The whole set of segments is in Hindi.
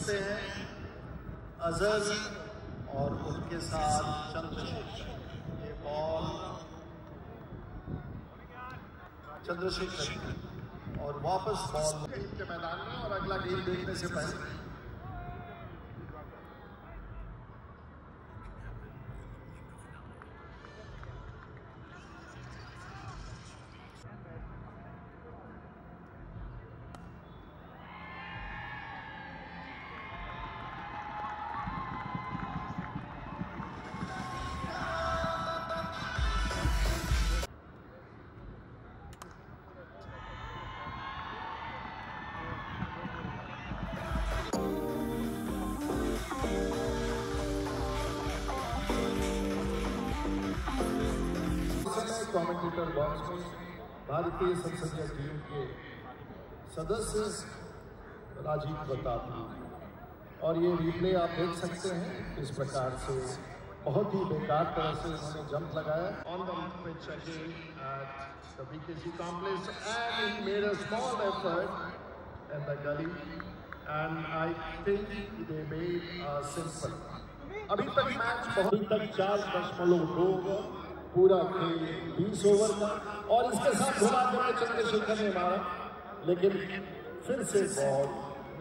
सकते हैं अजहर और उनके साथ चंद्रशेखर। ये बॉल चंद्रशेखर और वापस बॉल के मैदान में। और अगला गेम देखने से पहले कमेंटेटर बॉक्स में भारतीय संसदीय टीम के सदस्य राजीव प्रताप और ये रिप्ले आप देख सकते हैं किस प्रकार से बहुत ही बेकार तरह से उन्होंने जंप लगाया on the pitch again at the BKC complex and he made a small effort in the gali and I think they made a simple. अभी तक मैच अभी तक 4.2 पूरा खेल 20 ओवर का और इसके साथ घुमाकर के चंद्रशेखर ने मारा लेकिन फिर से बॉल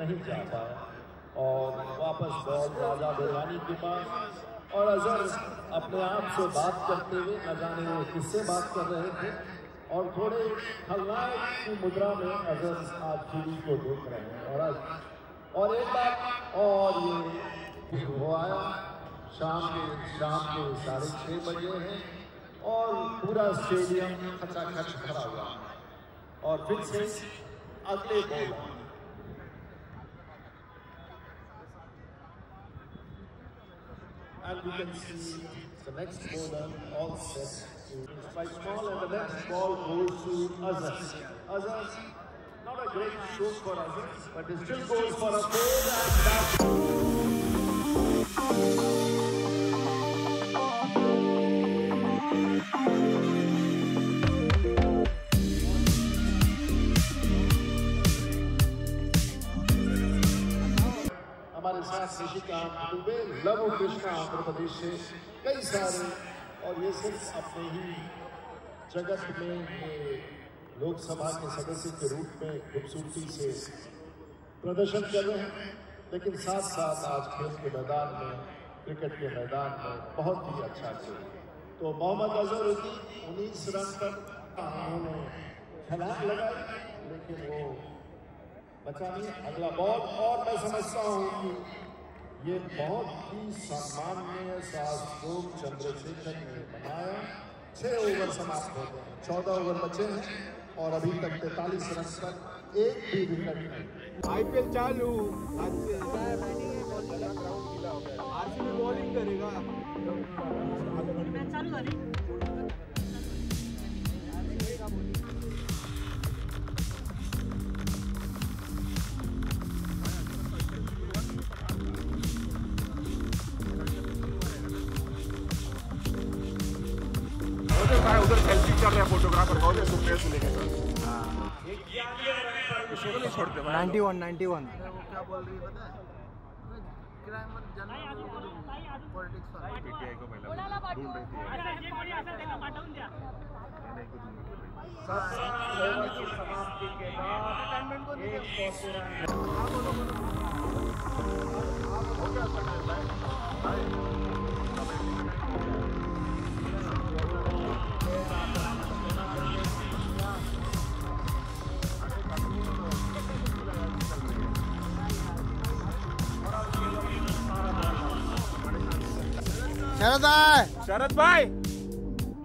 नहीं जा पाया और वापस बॉल राजा बिरवानी के पास। और अजहर अपने आप से बात करते हुए न जाने वो किससे बात कर रहे थे और थोड़े खलनायक की मुद्रा में अजहर आज टीवी को देख रहे हैं। और एक बात और ये वो आया शाम के 6:30 बजे हैं और पूरा स्टेडियम खचाखच भरा हुआ और फिर से अगले ball and you can see the next bowler all set to strike small and the next ball goes to Azhar. Azhar, not a great stroke for Azhar, but it still goes for a 4 and back. हमारे साथ निशिकांत दुबे, लव कृष्णा आंध्र प्रदेश से कई सारे और ये सिर्फ अपने ही जगत में लोकसभा के सदस्य के रूप में खूबसूरती से प्रदर्शन कर रहे हैं लेकिन साथ साथ आज खेल के मैदान में क्रिकेट के मैदान में बहुत ही अच्छा खेल। तो मोहम्मद अजहरुद्दीन 19 रन पर उन्होंने छलांग लगाई लेकिन वो बचा नहीं। अगला बॉल और मैं समझता हूँ कि ये बहुत ही सम्माननीय स्ट्रोक चंद्रशेखर ने बनाया। 6 ओवर समाप्त हो गए, 14 ओवर बचे हैं और अभी तक 43 रन पर एक भी विकेट नहीं। आईपीएल चालू आरसीबी बॉलिंग करेगा उधर सेल्फी कर रहे हैं फोटोग्राफर को लेके नहीं छोड़ते। 91 क्या बोल रही है पता है पॉलिटिक्स पीटीआई को पहले ढूंढ रही थी समाप्ति के शरद भाई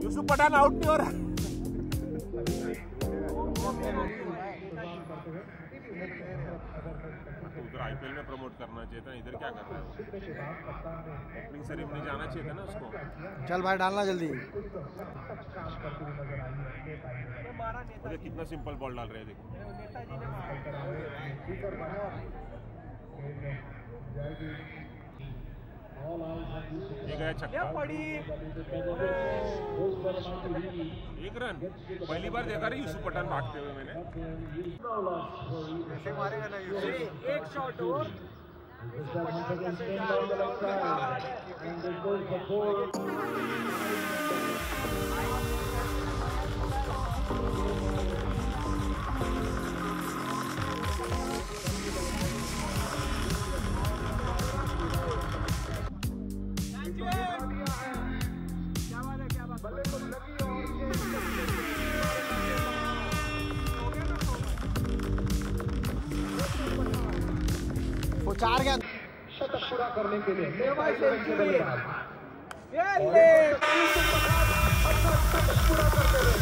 यूसुफ पठान आउट नहीं हो रहा। उधर आईपीएल में प्रमोट करना चाहिए था, इधर क्या कर रहा है? ओपनिंग सेरेमनी जाना चाहिए था ना उसको। चल भाई डालना जल्दी। मुझे कितना सिंपल बॉल डाल रहे हैं देखो। ये गया छक्का, एक रन। पहली बार देखा रही यूसुफ पठान भागते हुए मैंने। कैसे मारेगा ना यूसुफ? एक शॉट और Once again, spin down the left side. And this goes for 4. वो 4 गेंद शतक पूरा करने के लिए नेता इलेवन के बल्लेबाज पूरा करते हुए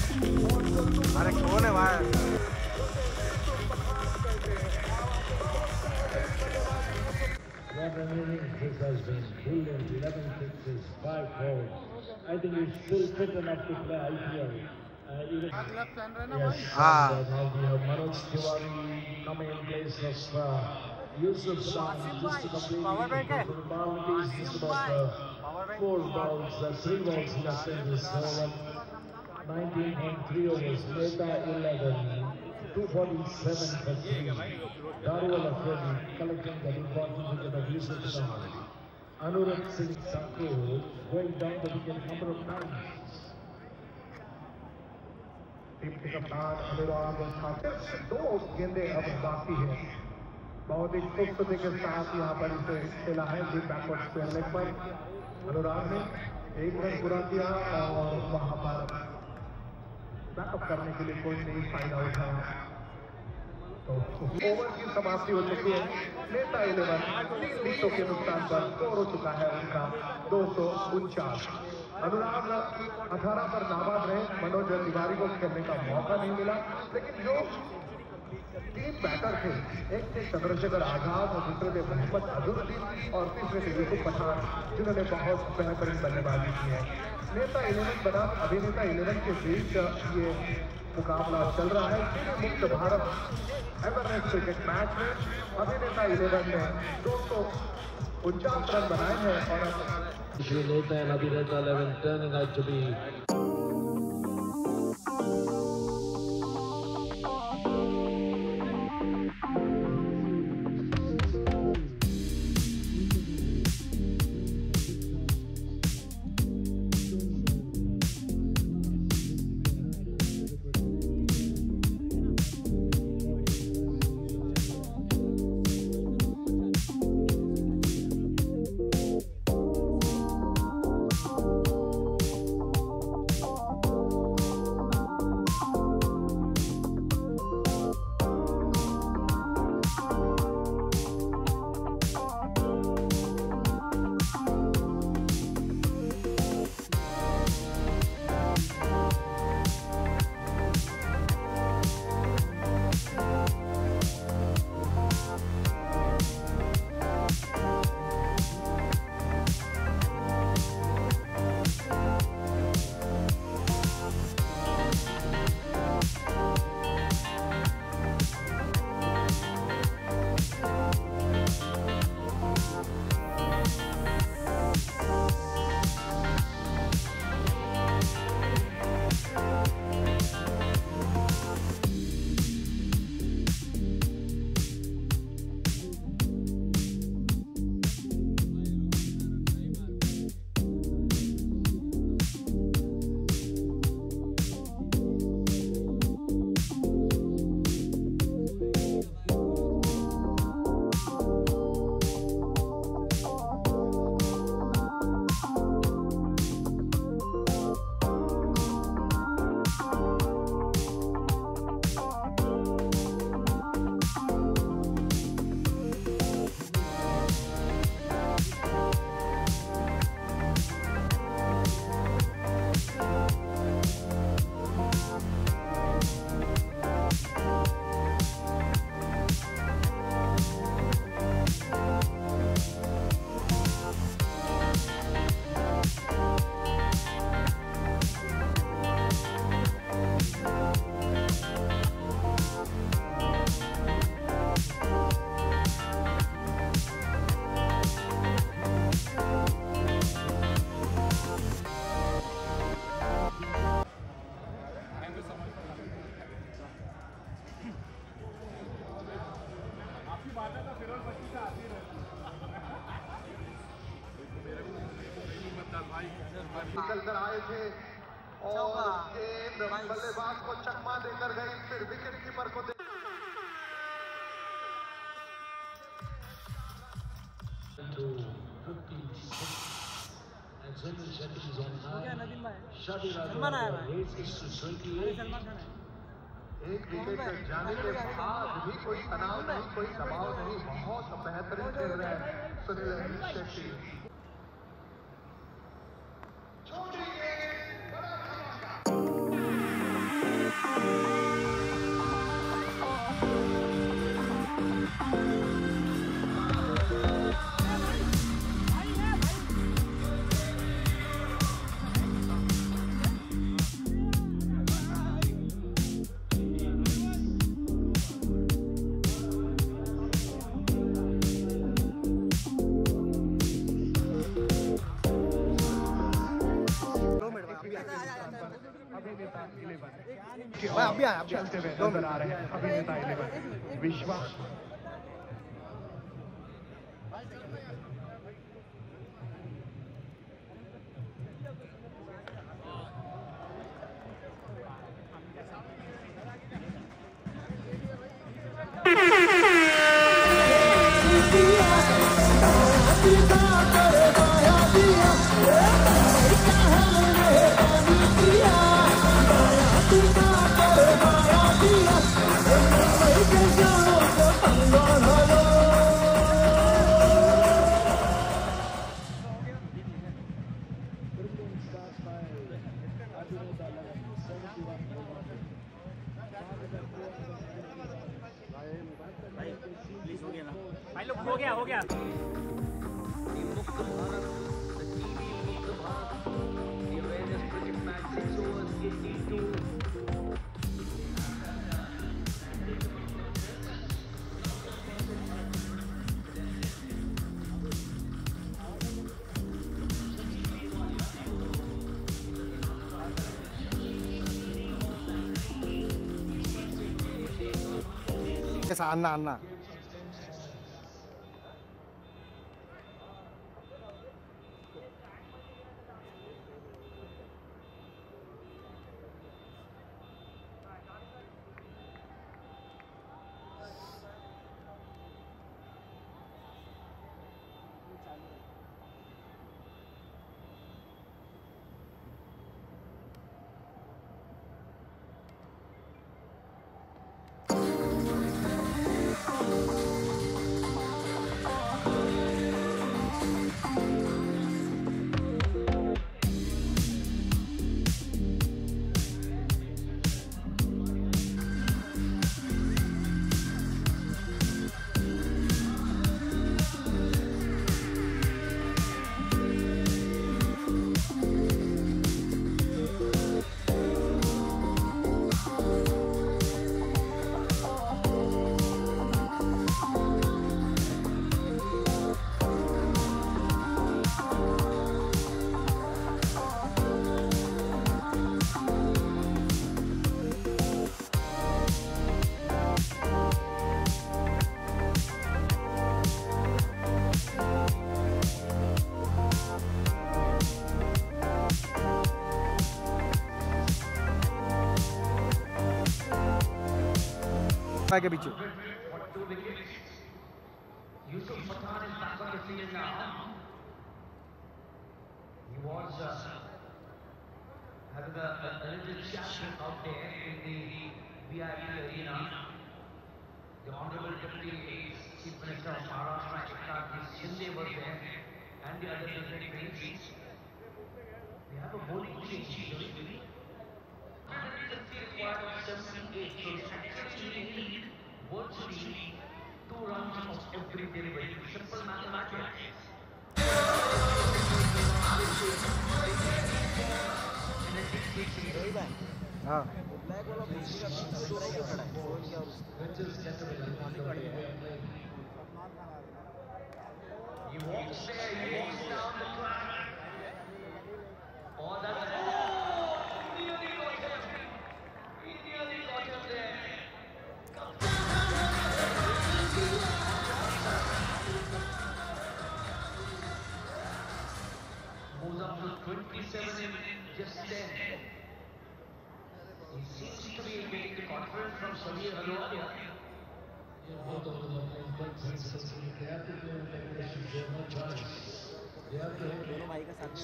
अरे कौन है भाई? This has been brilliant. 11 sixes, 5 fours. I think he's still fit enough to play IPL. Yes, Ah. and, now we have Manoj Tiwari coming in place of Yusuf Shah just to complete the formalities. Just about 4 balls, 3 balls left in this over. 19.3 overs. Meta 11. 247 for 3. Darwal Afridi collecting the important wicket of Yusuf Shah. Anurag Singh Thakur going down the wicket number of times. Team के कप्तान अनुराग ठाकुर 2 गेंदें अब बाकी है। बहुत ही खूबसूरती के साथ यहाँ पर इसे खेला है डीप बैकवर्ड स्क्वायर लेग पर। अनुराग ने 1 रन पूरा किया और वहाँ पर बैकअप करने के लिए कोई नहीं फायदा उठाया। तो ओवर की समाप्ति हो चुकी है। नेता 11 3 विकेटों के नुकसान पर स्कोर हो चुका है उनका 249। अनुराग 18 पर नाबाद रहे। मनोज तिवारी को खेलने का मौका नहीं मिला, लेकिन जो 3 बैटर थे, एक थे चंद्रशेखर आजाद और दूसरे थे मोहम्मद अजहरुद्दीन और तीसरे थे यूसुफ पठान, जिन्होंने बहुत बेहतरीन बल्लेबाजी की है। नेता 11 बनाम अभिनेता 11 के बीच ये मुकाबला चल रहा है। मुक्त भारत एवरनेस्ट क्रिकेट मैच में अभिनेता 11 ने 249 रन बनाए हैं और Neta and Abhineta 11 turning out to be निकल कर आए थे और गेंद बल्लेबाज को चकमा देकर गई, फिर विकेट कीपर को एक विकेट जाने के बाद भी कोई तनाव नहीं, कोई दबाव नहीं, बहुत बेहतरीन खेल रहे हैं सुनील शेट्टी। चलते हुए नजर आ रहे हैं अभिनेता 11 विश्वास। भाई लोग हो गया अन्ना के पीछे Yusuf Pathan is back on the field now. He was having a little chat out there in the VIP arena. The Honorable Deputy Chief Minister of Maharashtra, Eknath Shinde, was there, and the other dignitaries. We have a bowling change. Required 78, so actually we need virtually 2 runs of every delivery. Simple mathematics. हाँ He walks there, he walks down the track. Oh, that's he nearly got him. He nearly got him there. Moves up to 27 in दोनों भाई का साथ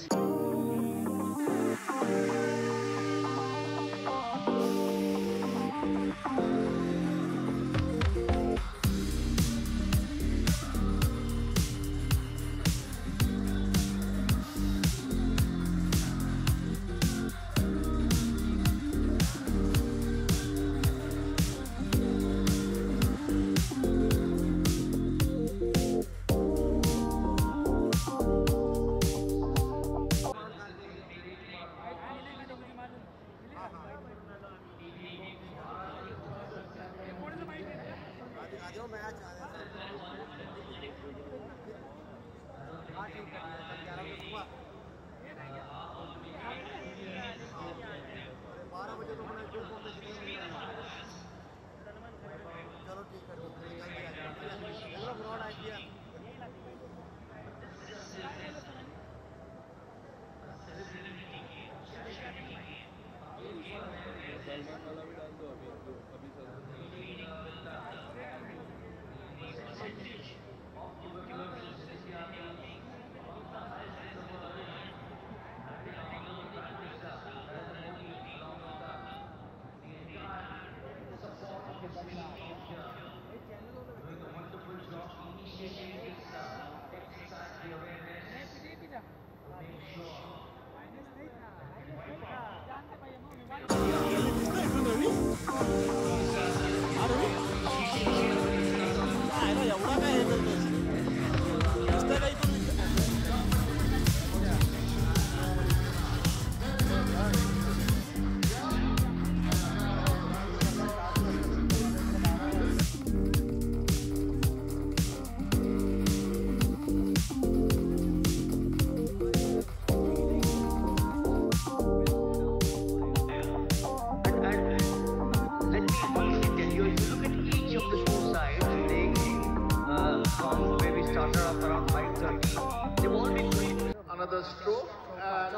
Another stroke and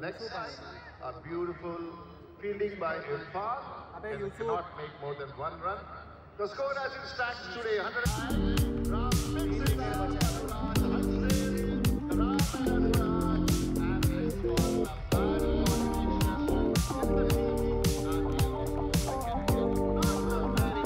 next a beautiful fielding by Irfan. And he cannot make more than one run. The score as it stands today 100. Ram mixes it up. Raj Hansen, Ram and Raj, and this was a bad combination in the team. And we also can get not a very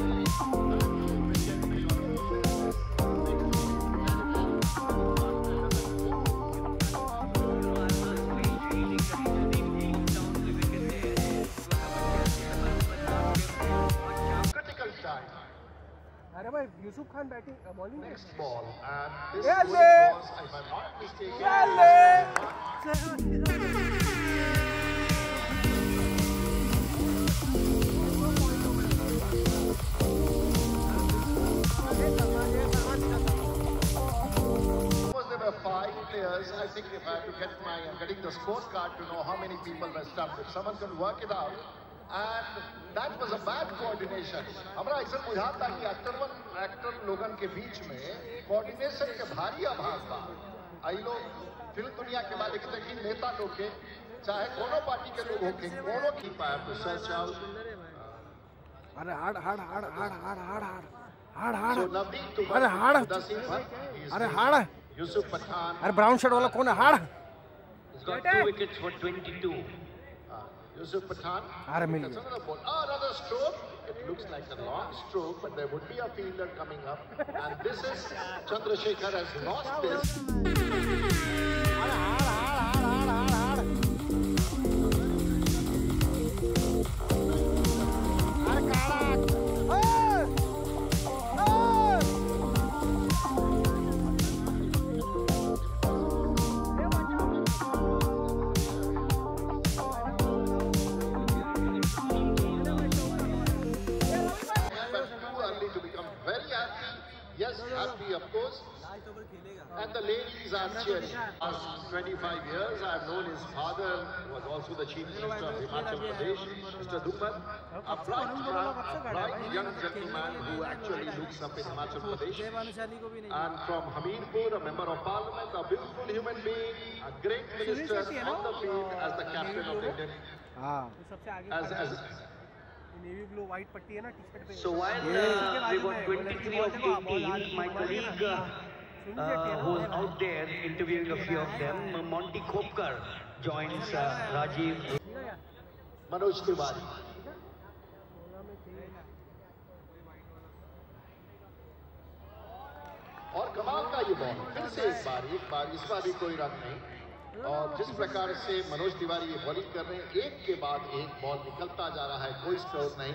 अरे भाई Yusuf Khan batting bowling next ball and this Yeah, was, if I'm not mistaken, there were 5 players. I think if I had to get getting the scorecard to know how many people were stumped, if someone can work it out. And that was a bad coordination. हमरा अक्सर बुझाता कि एक्टर लोगन के बीच में कोऑर्डिनेशन के भारी अभाव बा। आई लोग फिल्म दुनिया के मालिक लेकिन नेता लोग के चाहे कोनो पार्टी के लोग होके कोनो की पाया तो सर्च आउट। अरे हार्ड So Navdeep to अरे हार्ड अरे हार्ड Yusuf Pathan. अरे ब्राउन शर्ट वाला कौन है hard He's got 2 wickets for 22. Yusuf Pathan. अरे मिल That's another ball. Oh, another stroke. It looks like a long stroke, but there would be a fielder coming up. And this is Chandrasekhar has lost this. Yes, happy of course. And the ladies are cheering. Last 25 years, I have known his father was also the Chief Minister of Himachal Pradesh, Mr. Duman, a bright young gentleman who actually looks up in Himachal Pradesh. And from Hamirpur, a member of Parliament, a beautiful human being, a great minister on the field as the captain of the Indian. Navy blue white पट्टी है ना टी शर्ट पे। So while we got 23 of the teams, my colleague who is out there interviewing a few of them, Monty Kopkar joins Rajiv. Manoj Tiwari, और कमाल का ये बॉल फिर से एक बार इस बार भी कोई रन नहीं। और जिस प्रकार से मनोज तिवारी ये बॉलिंग कर रहे हैं, एक के बाद एक बॉल निकलता जा रहा है, कोई स्कोर नहीं।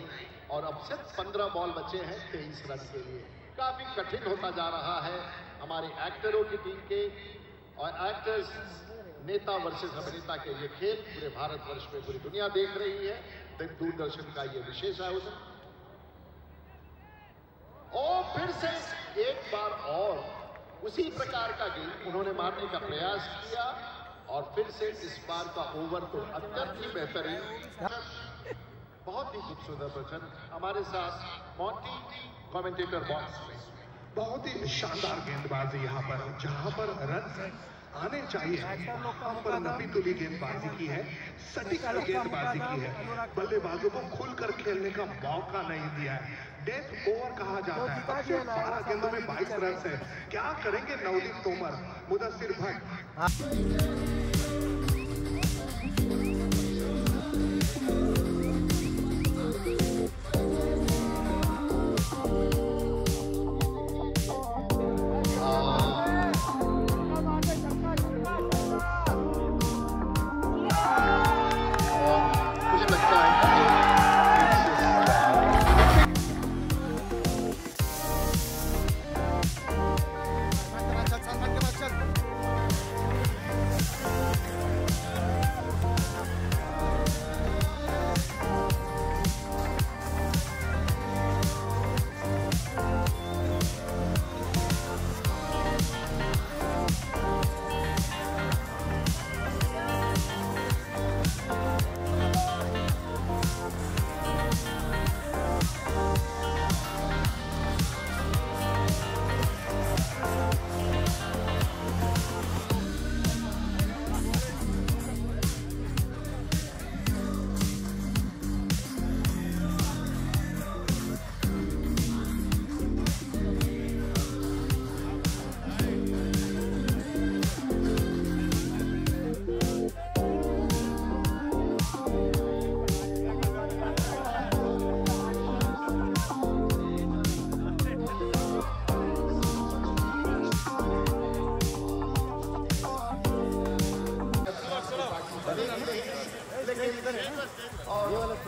और अब सिर्फ 15 बॉल बचे हैं 23 रन के लिए। काफी कठिन होता जा रहा है हमारे एक्टरों की टीम के। और एक्टर्स नेता वर्सेस अभिनेता के ये खेल पूरे भारतवर्ष में पूरी दुनिया देख रही है। दूरदर्शन का ये विशेष आयोजन। और फिर से एक बार और उसी प्रकार का गेंद उन्होंने मारने का प्रयास किया। और फिर से इस बार का ओवर तो अत्यंत ही बेहतरीन, बहुत ही खूबसूरत वचन। हमारे साथ मॉन्टी कमेंटेटर बॉक्स में। बहुत ही शानदार गेंदबाजी यहाँ पर, जहाँ पर रन आने चाहिए वहाँ पर नपी तुली गेंदबाजी की है, सटीक गेंदबाजी की है। बल्लेबाजों को खुलकर खेलने का मौका नहीं दिया है। डेथ ओवर कहा जाता है। अब सिर्फ 12 गेंदों में 22 रन है। क्या करेंगे नवदीप तोमर, मुदस्सिर भट्ट?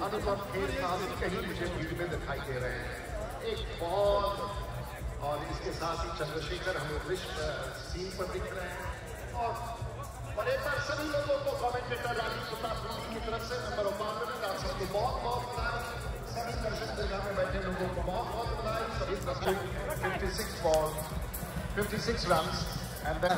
अनुपम खेल साहब कहीं मुझे फील्ड में दिखाई दे रहे हैं। एक बॉल और इसके साथ ही चंद्रशेखर हमें विश्व सीन पर दिख रहे हैं। और बड़े पर सभी लोगों को कमेंटेटर राजीव प्रताप रूडी की तरफ से नंबर ऑफ कॉम्प्लीमेंट आप सबको बहुत बहुत बधाई। सभी दर्शक दरगाह में बैठे लोगों को बहुत बहुत बधाई। सभी दर्शक 56 ball 56 run and then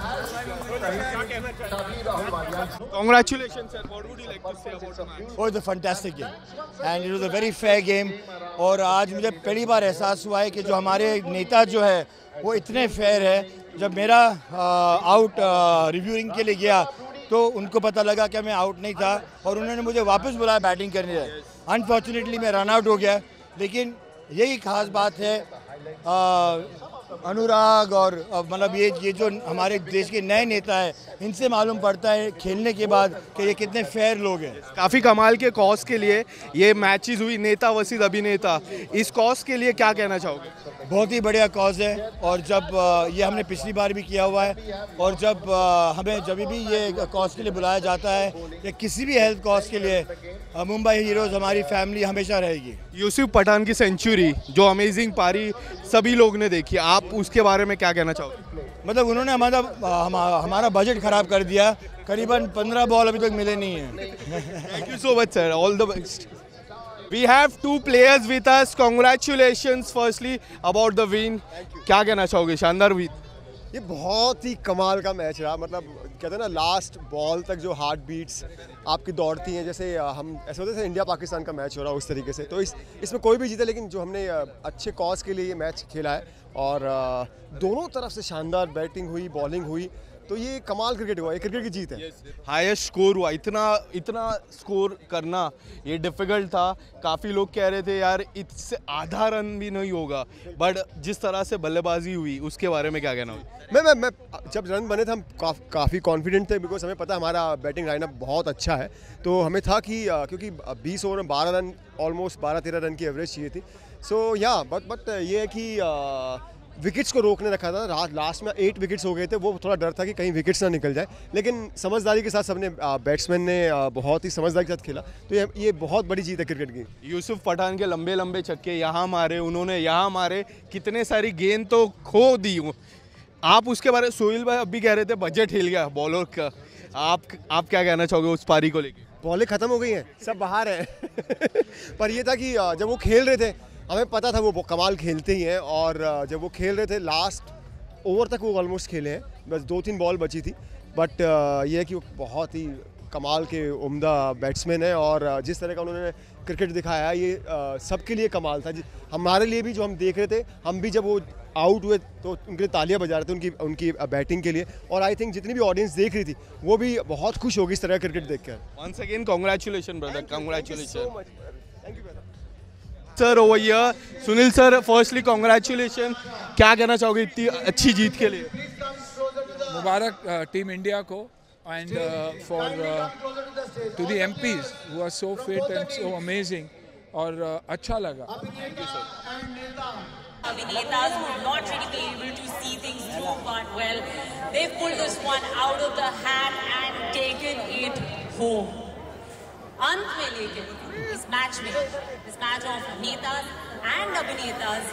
Congratulations, sir. What would you like to say about the match? Oh, it's a fantastic game, and it was a very fair game. और आज मुझे पहली बार एहसास हुआ है कि जो हमारे नेता जो है वो इतने फेयर है। जब मेरा आउट रिव्यूइंग के लिए गया तो उनको पता लगा कि मैं आउट नहीं था और उन्होंने मुझे वापस बुलाया बैटिंग करने। अनफॉर्चुनेटली मैं रन आउट हो गया, लेकिन यही खास बात है अनुराग और मतलब ये जो हमारे देश के नए नेता हैं, इनसे मालूम पड़ता है खेलने के बाद कि ये कितने फेयर लोग हैं। काफ़ी कमाल के कॉज के लिए ये मैचेस हुई, नेता वर्सेस अभिनेता। इस कॉज के लिए क्या कहना चाहोगे? बहुत ही बढ़िया कॉज है और जब ये हमने पिछली बार भी किया हुआ है और जब हमें जब भी ये कॉज के लिए बुलाया जाता है या किसी भी हेल्थ कॉज के लिए, मुंबई हीरोज़ हमारी फैमिली हमेशा रहेगी। यूसुफ पठान की सेंचुरी जो अमेजिंग पारी सभी लोग ने देखी, आप उसके बारे में क्या कहना चाहोगे? मतलब उन्होंने हमारा बजट खराब कर दिया। करीबन 15 बॉल अभी तक मिले नहीं हैं। Thank you so much sir, all the best. We have two players with us. Congratulations firstly about the win. क्या कहना चाहोगे? शानदार विन। ये बहुत ही कमाल का मैच रहा। मतलब कहते हैं ना, लास्ट बॉल तक जो हार्ट बीट्स आपकी दौड़ती हैं, जैसे हम ऐसे होते थे इंडिया पाकिस्तान का मैच हो रहा है उस तरीके से। तो इसमें कोई भी जीता, लेकिन जो हमने अच्छे कॉज के लिए ये मैच खेला है और दोनों तरफ से शानदार बैटिंग हुई, बॉलिंग हुई। तो ये कमाल क्रिकेट हुआ, ये क्रिकेट की जीत है। हाईएस्ट स्कोर हुआ, इतना स्कोर करना ये डिफिकल्ट था। काफ़ी लोग कह रहे थे यार इससे आधा रन भी नहीं होगा, बट जिस तरह से बल्लेबाजी हुई उसके बारे में क्या कहना होगा? मैं जब रन बने थे हम काफ़ी कॉन्फिडेंट थे, बिकॉज हमें पता हमारा बैटिंग लाइनअप बहुत अच्छा है। तो हमें था कि क्योंकि 20 ओवर में 12 रन, ऑलमोस्ट 12-13 रन की एवरेज चाहिए थी। सो या बट ये है कि विकेट्स को रोकने रखा था। लास्ट में 8 विकेट्स हो गए थे, वो थोड़ा डर था कि कहीं विकेट्स ना निकल जाए, लेकिन समझदारी के साथ सबने बैट्समैन ने बहुत ही समझदारी के साथ खेला। तो ये बहुत बड़ी जीत है क्रिकेट की। यूसुफ पठान के लंबे लंबे छक्के यहाँ मारे, उन्होंने यहाँ मारे, कितने सारी गेंद तो खो दी। आप उसके बारे में सोहेल भाई अभी कह रहे थे बजट हिल गया बॉलर का, आप क्या कहना चाहोगे उस पारी को लेकर? बॉलें ख़त्म हो गई हैं, सब बाहर है पर ये था कि जब वो खेल रहे थे हमें पता था वो कमाल खेलते ही हैं, और जब वो खेल रहे थे लास्ट ओवर तक वो ऑलमोस्ट खेले हैं, बस 2-3 बॉल बची थी। बट ये है कि वो बहुत ही कमाल के उम्दा बैट्समैन है, और जिस तरह का उन्होंने क्रिकेट दिखाया ये सबके लिए कमाल था। हमारे लिए भी, जो हम देख रहे थे, हम भी जब वो आउट हुए तो उनके लिए तालियां बजा रहे थे उनकी बैटिंग के लिए, और आई थिंक जितनी भी ऑडियंस देख रही थी वो भी बहुत खुश होगी इस तरह का क्रिकेट देखकर। Once again congratulation brother, congratulation. Thank you sir. Over here Sunil sir, firstly congratulation, क्या कहना चाहोगे इतनी अच्छी जीत के लिए? मुबारक टीम इंडिया को, and for to the MPs who are so fit and so amazing, और अच्छा लगा। Thank you sir. Abhinetas would not really be able to see things through, but well, they've pulled this one out of the hat and taken it home. अंत में लेकिन इस match of नेताज and अभिनेताज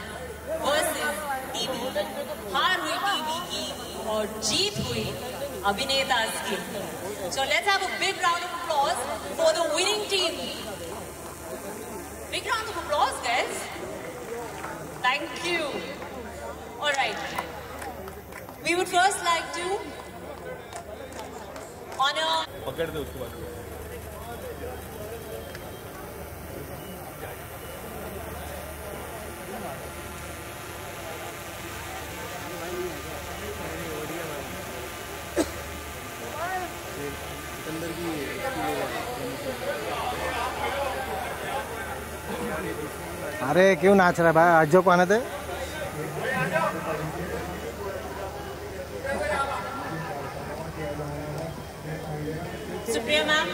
versus TV, हार हुई टीवी की और जीत हुई अभिनेताज की। So let's have a big round of applause for the winning team. Big round of applause, guys. Thank you. All right. We would first like to honor. पकड़ दे उसके बाद। अरे क्यों नाच रहा है भाई, आज जो को आने थे। सुप्रिया मैम,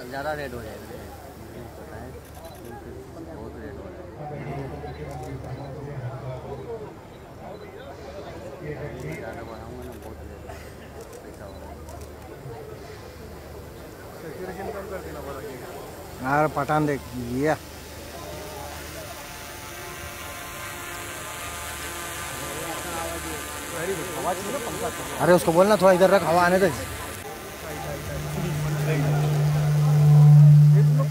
ज़्यादा रेड हो जाएगा, बहुत रेड हो जाएगा, ज़्यादा बढ़ाऊंगा ना बहुत पैसा होगा। यार पठान देख ये अरे उसको बोलना थोड़ा इधर रख, हवा आने दे।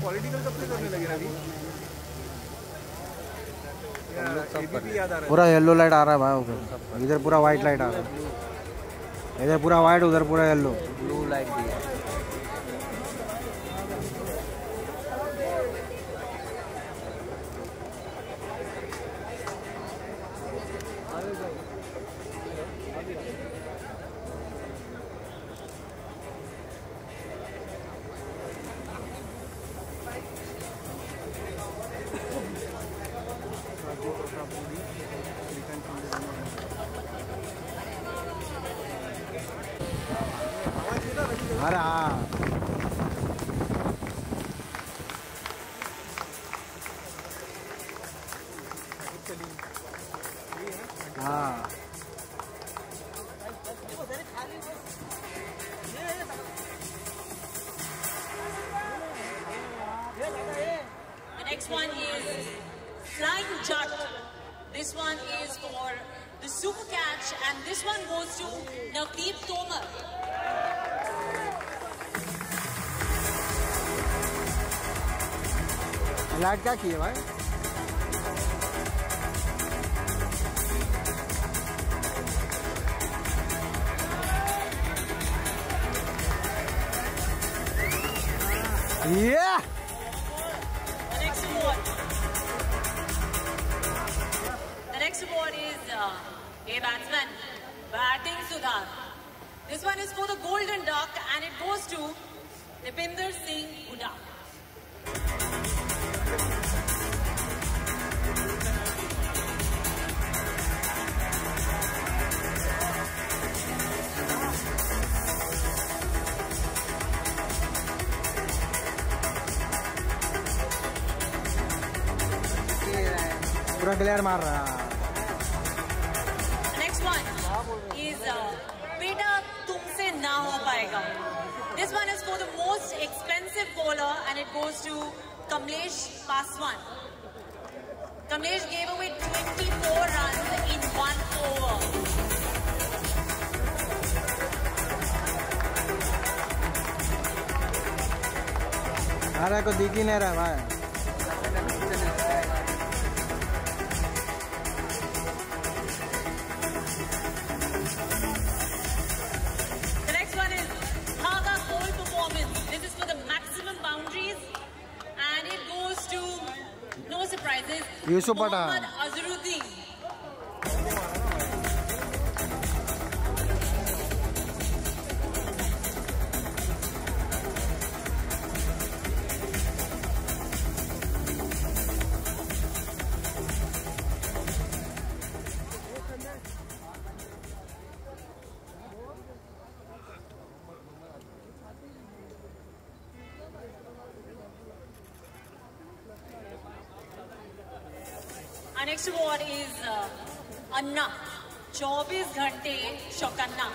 पॉलिटिकल कब से करने लगे अभी? पूरा येलो लाइट आ रहा है भाई उधर, इधर पूरा वाइट लाइट आ रहा है, इधर पूरा वाइट उधर पूरा येलो, ब्लू लाइट भी है। अरे हाँ हाँ the next one is Flying Jut. This one is for the super catch, and this one goes to Navdeep Tomar. Light क्या की है भाई? Yeah! The next award. The next award is a batsman, batting Sudhar. This one is for the Golden Duck and it goes to Dipinder Singh Huda. पूरा ग्लेयर मार रहा है. Next one is बेटा तुमसे ना हो पाएगा. This one is for the most expensive bowler and it goes to Kamlesh Paswan. Kamlesh gave away 24 runs in 1 over. अरे को दिख ही नहीं रहा भाई. Yusuf Pathan. Azharuddin. Our next award is Anna, 24 Ghante Shokanna.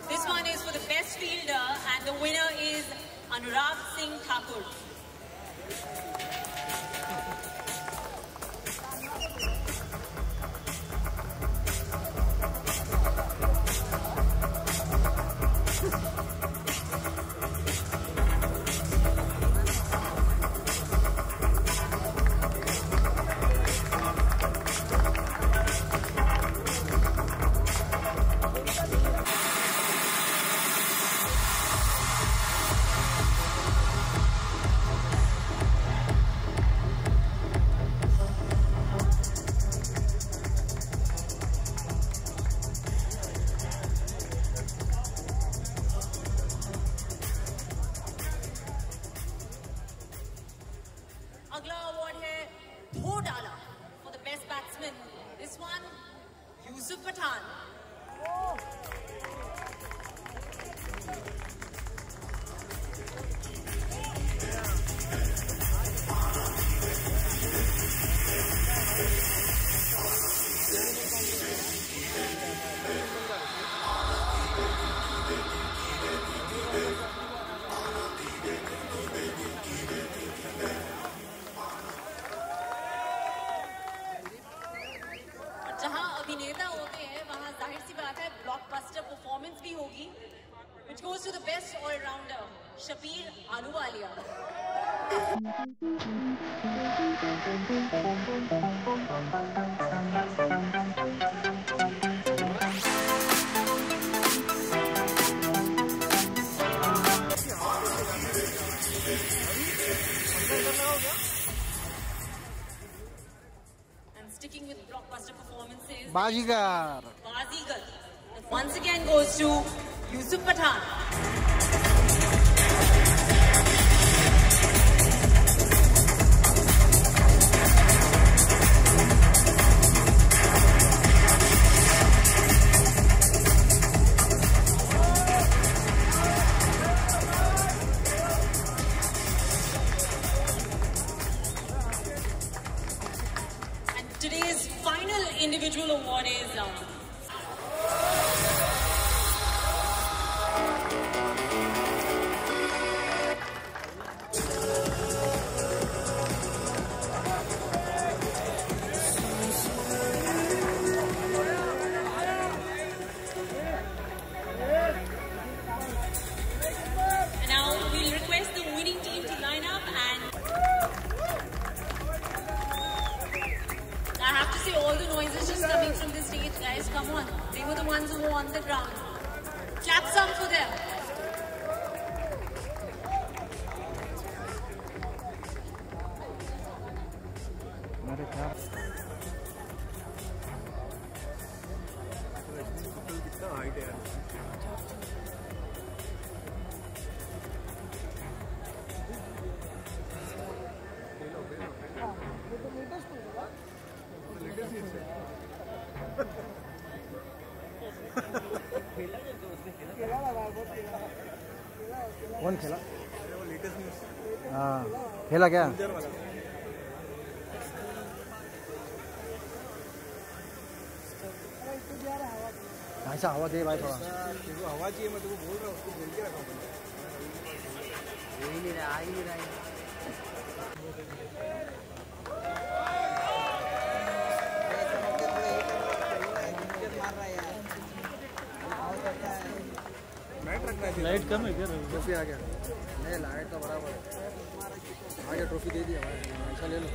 This one is for the best fielder and the winner is Anurag Singh Thakur. अगला अवार्ड है धो डाला for the best batsman. This one, Yusuf Pathan. जहां अभिनेता होते हैं वहां जाहिर सी बात है ब्लॉकबस्टर परफॉर्मेंस भी होगी, which goes to the best all-rounder Shabir Ahluwalia. Sticking with blockbuster performances, Bazigar. Bazigar. Once again goes to Yusuf Pathan. Today's final individual award is now we'll request the winning team to line up, and I have to say all the noises just coming from the stage, guys. Come on, they were the ones who were on the ground. Clap some for them. अरे क्या कितना हाइट है यार। कौन खेला? हाँ खेला क्या? ऐसा हवा दे भाई थोड़ा। हवा चाहिए, मैं तुमको बोल रहा हूँ, उसको बोल के रखा हूँ। यही नहीं रहा, आ ही नहीं रहा है। लाइट कम है क्या? ट्रॉफी आ गया। नहीं लाइट तो बराबर है। आ गया, ट्रॉफी दे दिया भाई, ऐसा ले लो।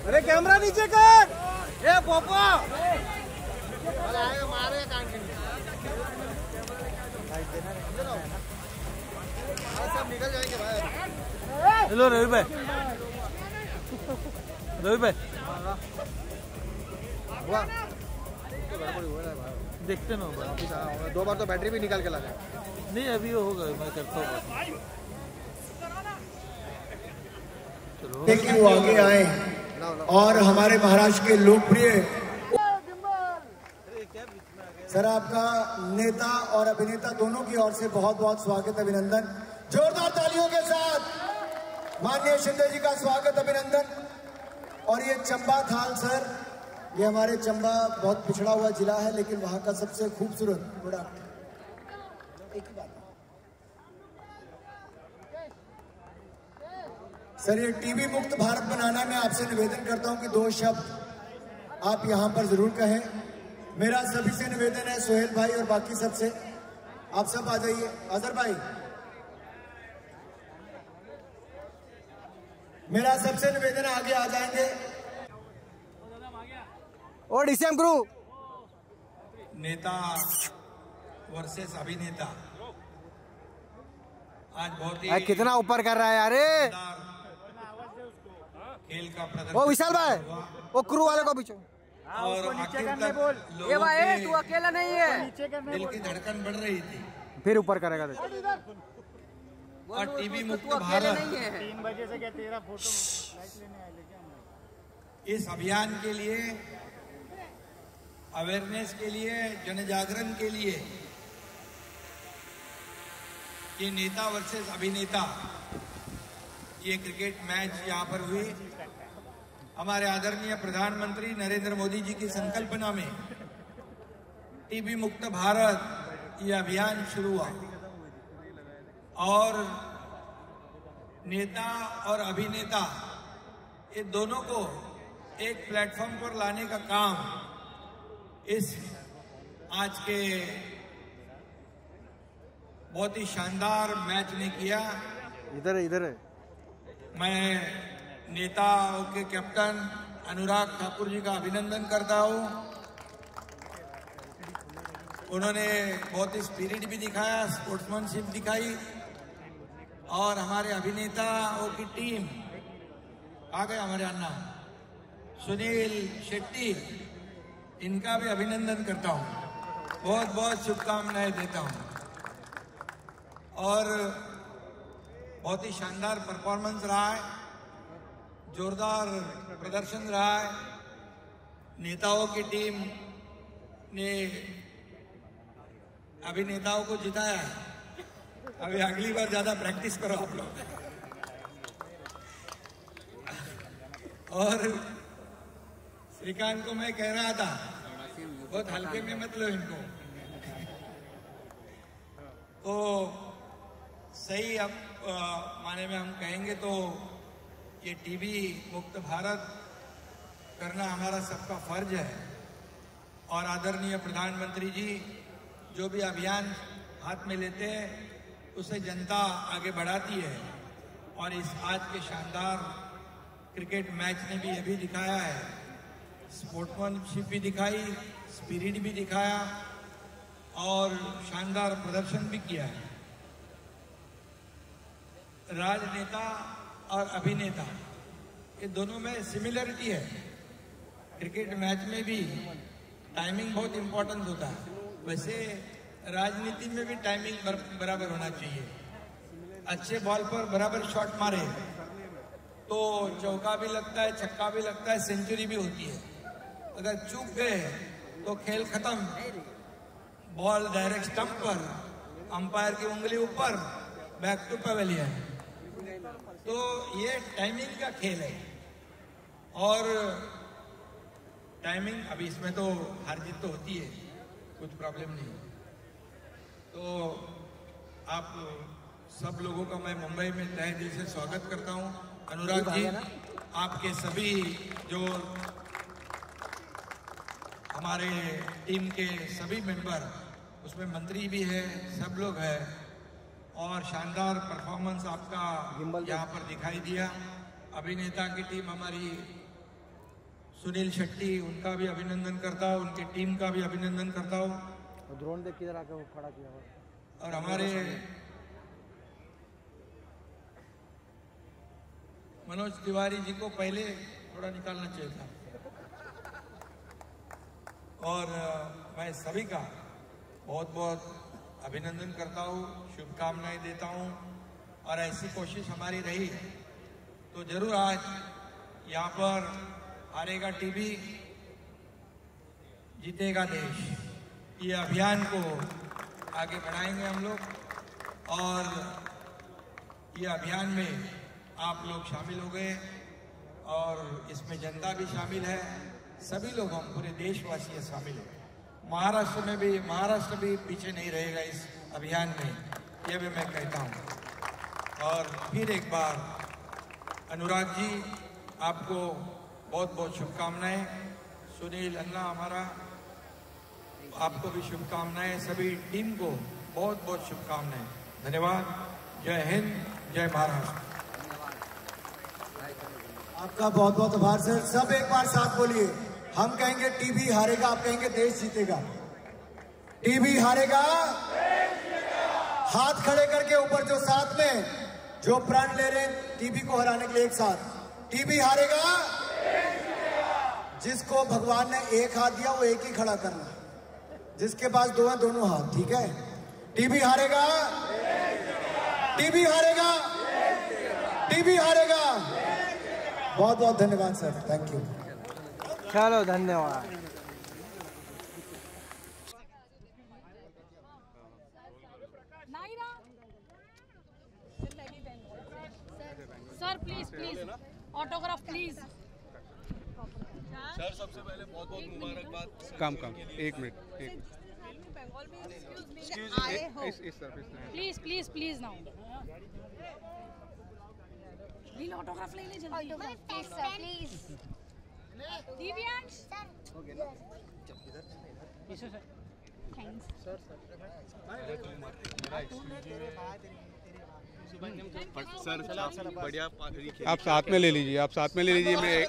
अरे कैमरा नीचे कर। ए पोपो मारे सब निकल जाएंगे भाई। हेलो रवि भाई, रवि भाई देखते ना वापिस आया होगा। 2 बार तो बैटरी भी निकाल के लगा। नहीं अभी होगा, मैं करता हूँ। क्यों आगे आए और हमारे महाराष्ट्र के लोकप्रिय सर, आपका नेता और अभिनेता दोनों की ओर से बहुत बहुत स्वागत, अभिनंदन। जोरदार तालियों के साथ माननीय शिंदे जी का स्वागत, अभिनंदन। और ये चंबा थाल सर, ये हमारे चंबा बहुत पिछड़ा हुआ जिला है, लेकिन वहां का सबसे खूबसूरत प्रोडक्ट। एक ही बात सर, ये टीबी मुक्त भारत बनाना में आपसे निवेदन करता हूं कि 2 शब्द आप यहां पर जरूर कहें। मेरा सभी से निवेदन है, सोहेल भाई और बाकी सबसे, आप सब आ जाइए। अजहर भाई, मेरा सबसे निवेदन है, आगे आ जाएंगे। और डीसीएम क्रू नेता वर्सेस अभिनेता आज बहुत ही कितना ऊपर कर रहा है यार। खेल का प्रदर्शन। वो विशाल भाई, वो क्रू वाले को पीछे और आखिर तक ये भाई तू अकेला नहीं है, दिल की धड़कन बढ़ रही थी। फिर ऊपर करेगा। और टीबी मुक्त भारत 3 बजे से क्या तेरा फोटो लाइट लेने आए लेके इस अभियान के लिए, अवेयरनेस के लिए, जन जागरण के लिए ये नेता वर्सेस अभिनेता, ये क्रिकेट मैच यहाँ पर हुई। हमारे आदरणीय प्रधानमंत्री नरेंद्र मोदी जी की संकल्पना में टीबी मुक्त भारत ये अभियान शुरू हुआ और नेता और अभिनेता ये दोनों को एक प्लेटफॉर्म पर लाने का काम इस आज के बहुत ही शानदार मैच ने किया। इधर है, इधर है। मैं नेताओं के कैप्टन अनुराग ठाकुर जी का अभिनंदन करता हूं। उन्होंने बहुत ही स्पिरिट भी दिखाया, स्पोर्ट्समैनशिप दिखाई, और हमारे अभिनेताओं की टीम आ गए, हमारे अन्ना सुनील शेट्टी, इनका भी अभिनंदन करता हूं, बहुत बहुत शुभकामनाएं देता हूं। और बहुत ही शानदार परफॉर्मेंस रहा है, जोरदार प्रदर्शन रहा है। नेताओं की टीम ने अभिनेताओं को जिताया है। अभी अगली बार ज्यादा प्रैक्टिस करो आप लोग। और श्रीकांत को मैं कह रहा था, बहुत हल्के में मत लो इनको। तो सही अब माने में हम कहेंगे तो ये टीबी मुक्त भारत करना हमारा सबका फर्ज है। और आदरणीय प्रधानमंत्री जी जो भी अभियान हाथ में लेते हैं उसे जनता आगे बढ़ाती है। और इस आज के शानदार क्रिकेट मैच ने भी ये भी दिखाया है, स्पोर्ट्समैनशिप भी दिखाई, स्पिरिट भी दिखाया और शानदार प्रदर्शन भी किया है। राजनेता और अभिनेता ये दोनों में सिमिलरिटी है। क्रिकेट मैच में भी टाइमिंग बहुत इंपॉर्टेंट होता है, वैसे राजनीति में भी टाइमिंग बराबर होना चाहिए। अच्छे बॉल पर बराबर शॉट मारे तो चौका भी लगता है, छक्का भी लगता है, सेंचुरी भी होती है। अगर चूक गए तो खेल खत्म। बॉल डायरेक्ट स्टंप पर, अंपायर की उंगली ऊपर, बैक टू पवेलियन। तो ये टाइमिंग का खेल है। और टाइमिंग, अभी इसमें तो हार जीत तो होती है, कुछ प्रॉब्लम नहीं। तो आप सब लोगों का मैं मुंबई में तहे दिल से स्वागत करता हूं। अनुराग जी, आपके सभी जो हमारे टीम के सभी मेंबर, उसमें मंत्री भी है, सब लोग हैं, और शानदार परफॉर्मेंस आपका यहाँ पर दिखाई दिया। अभिनेता की टीम हमारी सुनील शेट्टी, उनका भी अभिनंदन करता हूँ, उनकी टीम का भी अभिनंदन करता हूँ। ड्रोन देख किधर आकर वो खड़ा किया हुआ। और हमारे मनोज तिवारी जी को पहले थोड़ा निकालना चाहिए था। और मैं सभी का बहुत बहुत अभिनंदन करता हूँ, शुभकामनाएं देता हूँ। और ऐसी कोशिश हमारी रही तो जरूर आज यहाँ पर हारेगा टीबी, जीतेगा देश, ये अभियान को आगे बढ़ाएंगे हम लोग। और ये अभियान में आप लोग शामिल हो गए और इसमें जनता भी शामिल है, सभी लोग, हम पूरे देशवासी शामिल हैं। महाराष्ट्र भी पीछे नहीं रहेगा इस अभियान में, यह भी मैं कहता हूँ। और फिर एक बार अनुराग जी, आपको बहुत बहुत शुभकामनाएं। सुनील अन्ना हमारा, आपको भी शुभकामनाएं। सभी टीम को बहुत बहुत शुभकामनाएं। धन्यवाद। जय हिंद, जय महाराष्ट्र। आपका बहुत बहुत आभार सर। सब एक बार साथ बोलिए। हम कहेंगे टीबी हारेगा, आप कहेंगे देश जीतेगा। टीबी हारेगा, हाथ खड़े करके ऊपर, जो साथ में जो प्रण ले रहे हैं टीबी को हराने के लिए, एक साथ। टीबी हारेगा, जिसको भगवान ने एक हाथ दिया वो एक ही खड़ा करना, जिसके पास दो है दोनों हाथ, ठीक है। टीबी हारेगा, टीबी हारेगा, टीबी हारेगा। बहुत बहुत धन्यवाद सर, थैंक यू। चलो धन्यवाद। Sir please please autograph please. Sir सबसे पहले बहुत बहुत मुबारकबाद। काम एक minute please please please now reel autograph ले ले जल्दी प्लीज दिव्यांश सर सर बढ़िया आप साथ में ले लीजिए, आप साथ में ले लीजिए। मैं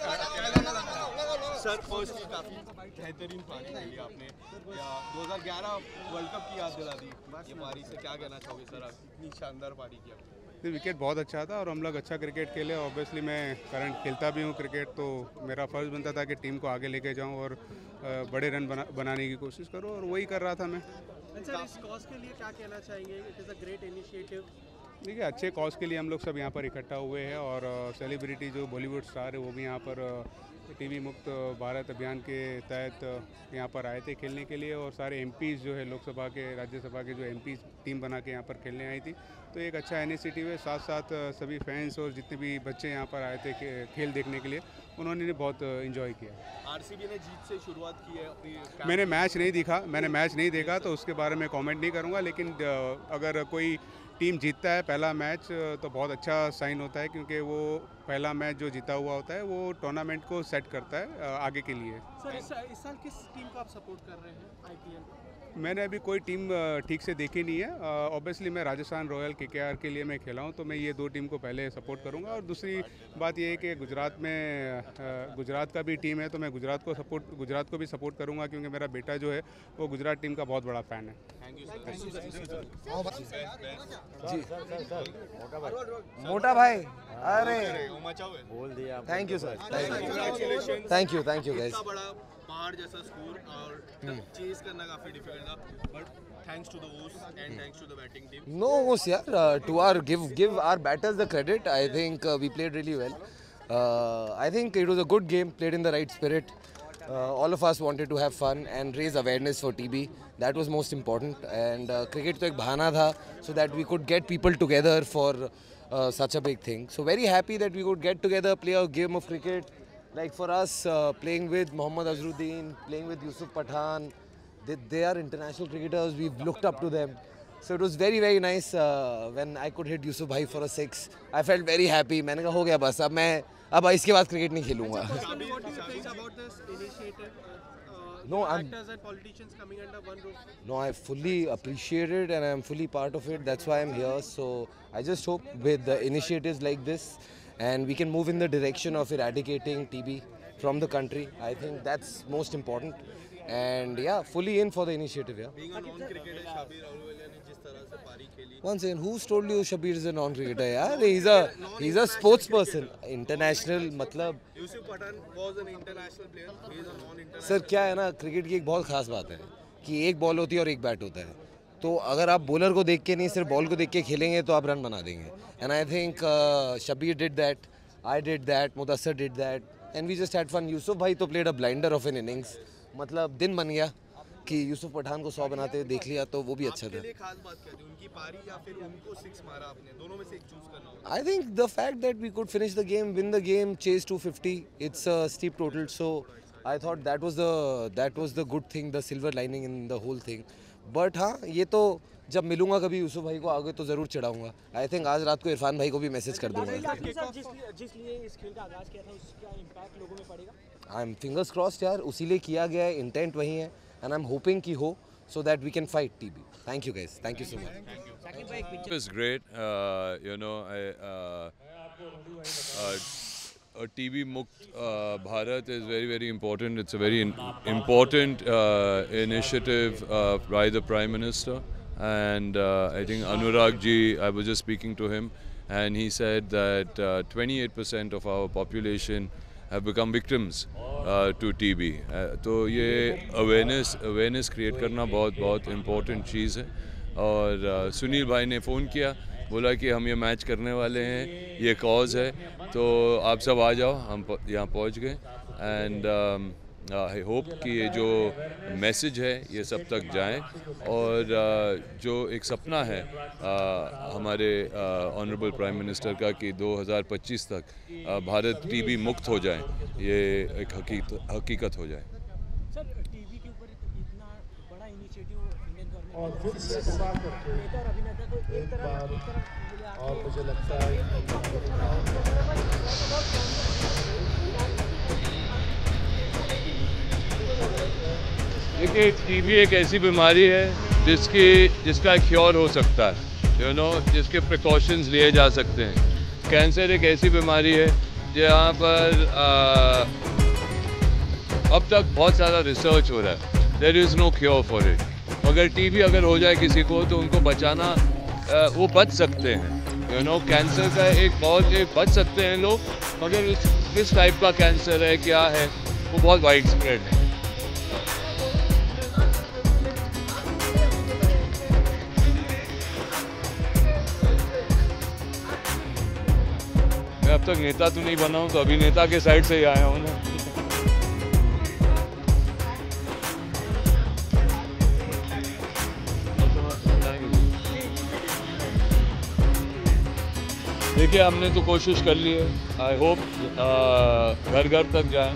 सर फर्स्ट काफी बेहतरीन पारी खेली आपने, 2011 वर्ल्ड कप की याद दिला दी ये पारी से, क्या कहना चाहोगे सर आप, इतनी शानदार पारी की आपने? विकेट बहुत अच्छा था और हम लोग अच्छा क्रिकेट खेले। ऑब्वियसली मैं करंट खेलता भी हूँ क्रिकेट, तो मेरा फर्ज बनता था कि टीम को आगे लेके जाऊँ और बड़े रन बनाने की कोशिश करूँ, और वही कर रहा था मैं। सर इस कॉज के लिए क्या कहना चाहेंगे? It is a great initiative. देखिए, अच्छे कॉज के लिए हम लोग सब यहाँ पर इकट्ठा हुए हैं, और सेलिब्रिटी जो बॉलीवुड स्टार है वो भी यहाँ पर टीबी मुक्त भारत अभियान के तहत यहाँ पर आए थे खेलने के लिए, और सारे एमपीज़ जो है लोकसभा के, राज्यसभा के जो एमपीज़ टीम बना के यहाँ पर खेलने आई थी। तो एक अच्छा इनिशिएटिव है। साथ साथ सभी फैंस और जितने भी बच्चे यहाँ पर आए थे खेल देखने के लिए, उन्होंने बहुत एंजॉय किया। आरसीबी ने जीत से शुरुआत की है अपनी। मैंने मैच नहीं देखा तो उसके बारे में कमेंट नहीं करूँगा, लेकिन अगर कोई टीम जीतता है पहला मैच तो बहुत अच्छा साइन होता है, क्योंकि वो पहला मैच जो जीता हुआ होता है वो टूर्नामेंट को सेट करता है आगे के लिए। सर इस साल किस टीम को आप सपोर्ट कर रहे हैं आईपीएल? मैंने अभी कोई टीम ठीक से देखी नहीं है। ऑब्वियसली मैं राजस्थान रॉयल केकेआर के लिए मैं खेला हूँ, तो मैं ये दो टीम को पहले सपोर्ट करूँगा। और दूसरी बात ये है कि गुजरात का भी टीम है, तो मैं गुजरात को भी सपोर्ट करूँगा, क्योंकि मेरा बेटा जो है वो गुजरात टीम का बहुत बड़ा फ़ैन है। मोटा भाई, अरे बोल दिया। Thank you sir, thank you guys. पहाड़ जैसा स्कोर और चेस करना काफी डिफिकल्ट था, but thanks to the host and thanks to the batting team. No host यार, to our give our batters the credit. I think we played really well. I think it was a good game, played in the right spirit. All of us wanted to have fun and raise awareness for TB. That was most important. And cricket तो एक बहाना था, so that we could get people together for such a big thing. So very happy that we could get together, play a game of cricket. Like for us, playing with Mohammad Azharuddin, playing with Yusuf Pathan, they are international cricketers. We've looked up to them. So it was very very nice when I could hit Yusuf Bhai for a 6. I felt very happy. मैंने कहा हो गया बस, अब इसके बाद क्रिकेट नहीं खेलूँगा। No, actors and politicians coming under one roof. No, I fully appreciate it and I am fully part of it. That's why I'm here. So I just hope with the initiatives like this, and we can move in the direction of eradicating TB from the country. I think that's most important. And yeah, fully in for the initiative. Yeah. Being a non-cricketer, Shabir Ahluwalia ने जिस तरह से पारी खेली। Once again, who's told you Shabir is a non-cricketer? Yeah, he's a sports person. International मतलब। Yusuf Pathan was an international player. He is a non-international. Sir क्या है ना, क्रिकेट की एक बहुत खास बात है कि एक बॉल होती है और एक बैट होता है। तो अगर आप बॉलर को देख के नहीं, सिर्फ बॉल को देख के खेलेंगे तो आप रन बना देंगे। And I think Shabir did that, I did that, Mudassar did that, and we just had fun. Yusuf भाई तो played a blinder of an innings, मतलब दिन बन गया कि यूसुफ पठान को 100 बनाते देख लिया, तो वो भी अच्छा था। आपके लिए खास बात क्या थी, उनकी पारी या फिर उनको 6 मारा आपने? दोनों में से एक चूज करना होगा। I think the fact that we could finish the game, win the game, chase 250, it's a steep total. So I thought that was the good thing, the silver lining in the whole thing. But हाँ, ये तो जब मिलूंगा कभी यूसुफ भाई को आगे तो ज़रूर चढ़ाऊंगा। आई थिंक आज रात को इरफान भाई को भी मैसेज कर दूंगा। जिसलिए इस खेल का आगाज किया था, उसका इम्पैक्ट लोगों में पड़ेगा। आई एम फिंगर्स क्रॉस्ड यार, उसी लिए किया गया है, इंटेंट वही है, एंड आई एम होपिंग कि हो, so that we can fight TB. Thank you guys. Thank you so much. It was great. TB Mukt Bharat is very very important. It's a very important initiative by the Prime Minister, and I think Anurag ji, I was just speaking to him, and he said that 28% of our population have become victims to TB. तो ये awareness create करना बहुत important चीज़ है। और सुनील भाई ने फ़ोन किया, बोला कि हम ये मैच करने वाले हैं, ये कॉज है, तो आप सब आ जाओ। हम यहाँ पहुँच गए, एंड आई होप कि ये जो मैसेज है ये सब तक जाए, और जो एक सपना है हमारे ऑनरेबल प्राइम मिनिस्टर का कि 2025 तक भारत टीबी मुक्त हो जाए, ये एक हकीकत हो जाए। सर टीबी के ऊपर इतना बड़ा इनिशिएटिव इंडियन गवर्नमेंट और फिर से दुआ करके नेता और अभिनेता को एक तरफ और मुझे लगता है देखिए टीबी एक ऐसी बीमारी है जिसका क्योर हो सकता है, जिसके प्रिकॉशंस लिए जा सकते हैं। कैंसर एक ऐसी बीमारी है जहाँ पर अब तक बहुत सारा रिसर्च हो रहा है, there is no cure for it. अगर टीबी अगर हो जाए किसी को तो उनको बचाना, वो बच सकते हैं। कैंसर का बच सकते हैं लोग, मगर किस टाइप का कैंसर है, क्या है, वो बहुत वाइड स्प्रेड है। मैं अब तक नेता तो नहीं बना हूँ, तो अभिनेता के साइड से ही आया हूँ ना। देखिए हमने तो कोशिश कर ली है, आई होप घर घर तक जाएं,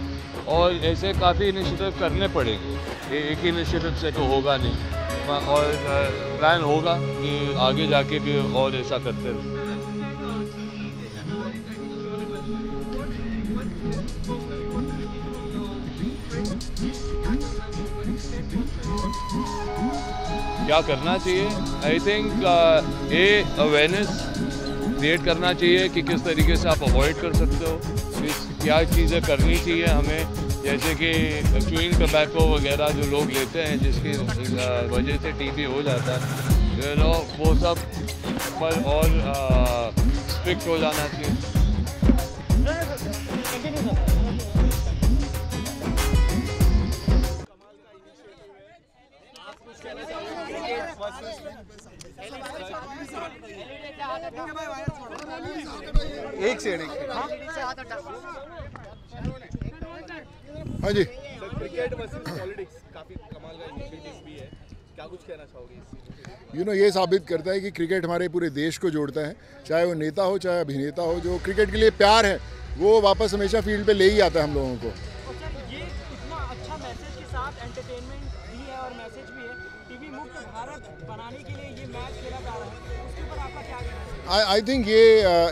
और ऐसे काफ़ी इनिशिएटिव करने पड़ेंगे। एक ही इनिशिएटिव से तो होगा नहीं, और प्लान होगा कि आगे जाके भी और ऐसा करते रहें। क्या करना चाहिए? आई थिंक ये अवेयरनेस क्रिएट करना चाहिए कि किस तरीके से आप अवॉइड कर सकते हो, क्या चीज़ें करनी चाहिए हमें, जैसे कि च्यूइंग टबैको वगैरह जो लोग लेते हैं जिसकी वजह से टीबी हो जाता है, वो सब पर और स्ट्रिक्ट हो जाना चाहिए। एक सेकंड हाँ जी, क्रिकेट वर्सेस पॉलिटिक्स काफी कमाल का इनिशिएटिव भी है, क्या कुछ कहना चाहोगे? ये साबित करता है कि क्रिकेट हमारे पूरे देश को जोड़ता है, चाहे वो नेता हो चाहे अभिनेता हो। जो क्रिकेट के लिए प्यार है वो वापस हमेशा फील्ड पे ले ही आता है हम लोगों को। ये इतना अच्छा मैसेज के साथ एंटरटेनमेंट भी है और मैसेज भी है, टीबी मुक्त भारत बनाने के लिए ये मैच खेला जा रहा है, उसके ऊपर आपका क्या कहना है? आई थिंक ये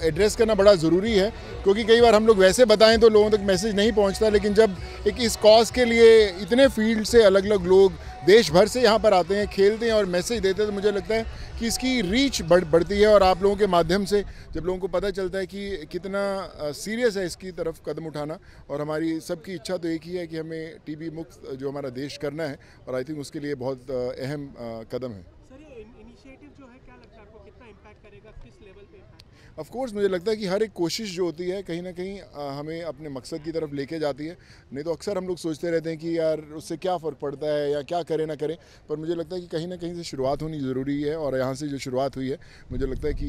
एड्रेस करना बड़ा ज़रूरी है, क्योंकि कई बार हम लोग वैसे बताएं तो लोगों तक मैसेज नहीं पहुंचता, लेकिन जब एक इस कॉज के लिए इतने फील्ड से अलग अलग लोग देश भर से यहाँ पर आते हैं, खेलते हैं और मैसेज देते हैं, तो मुझे लगता है कि इसकी रीच बढ़ती है। और आप लोगों के माध्यम से जब लोगों को पता चलता है कि कितना सीरियस है इसकी तरफ कदम उठाना, और हमारी सबकी इच्छा तो एक ही है कि हमें टीबी मुक्त जो हमारा देश करना है, और आई थिंक उसके लिए बहुत अहम कदम है। ऑफ कोर्स मुझे लगता है कि हर एक कोशिश जो होती है कहीं ना कहीं हमें अपने मकसद की तरफ लेके जाती है। नहीं तो अक्सर हम लोग सोचते रहते हैं कि यार उससे क्या फ़र्क पड़ता है या क्या करें ना करें, पर मुझे लगता है कि कहीं ना कहीं से शुरुआत होनी ज़रूरी है, और यहाँ से जो शुरुआत हुई है मुझे लगता है कि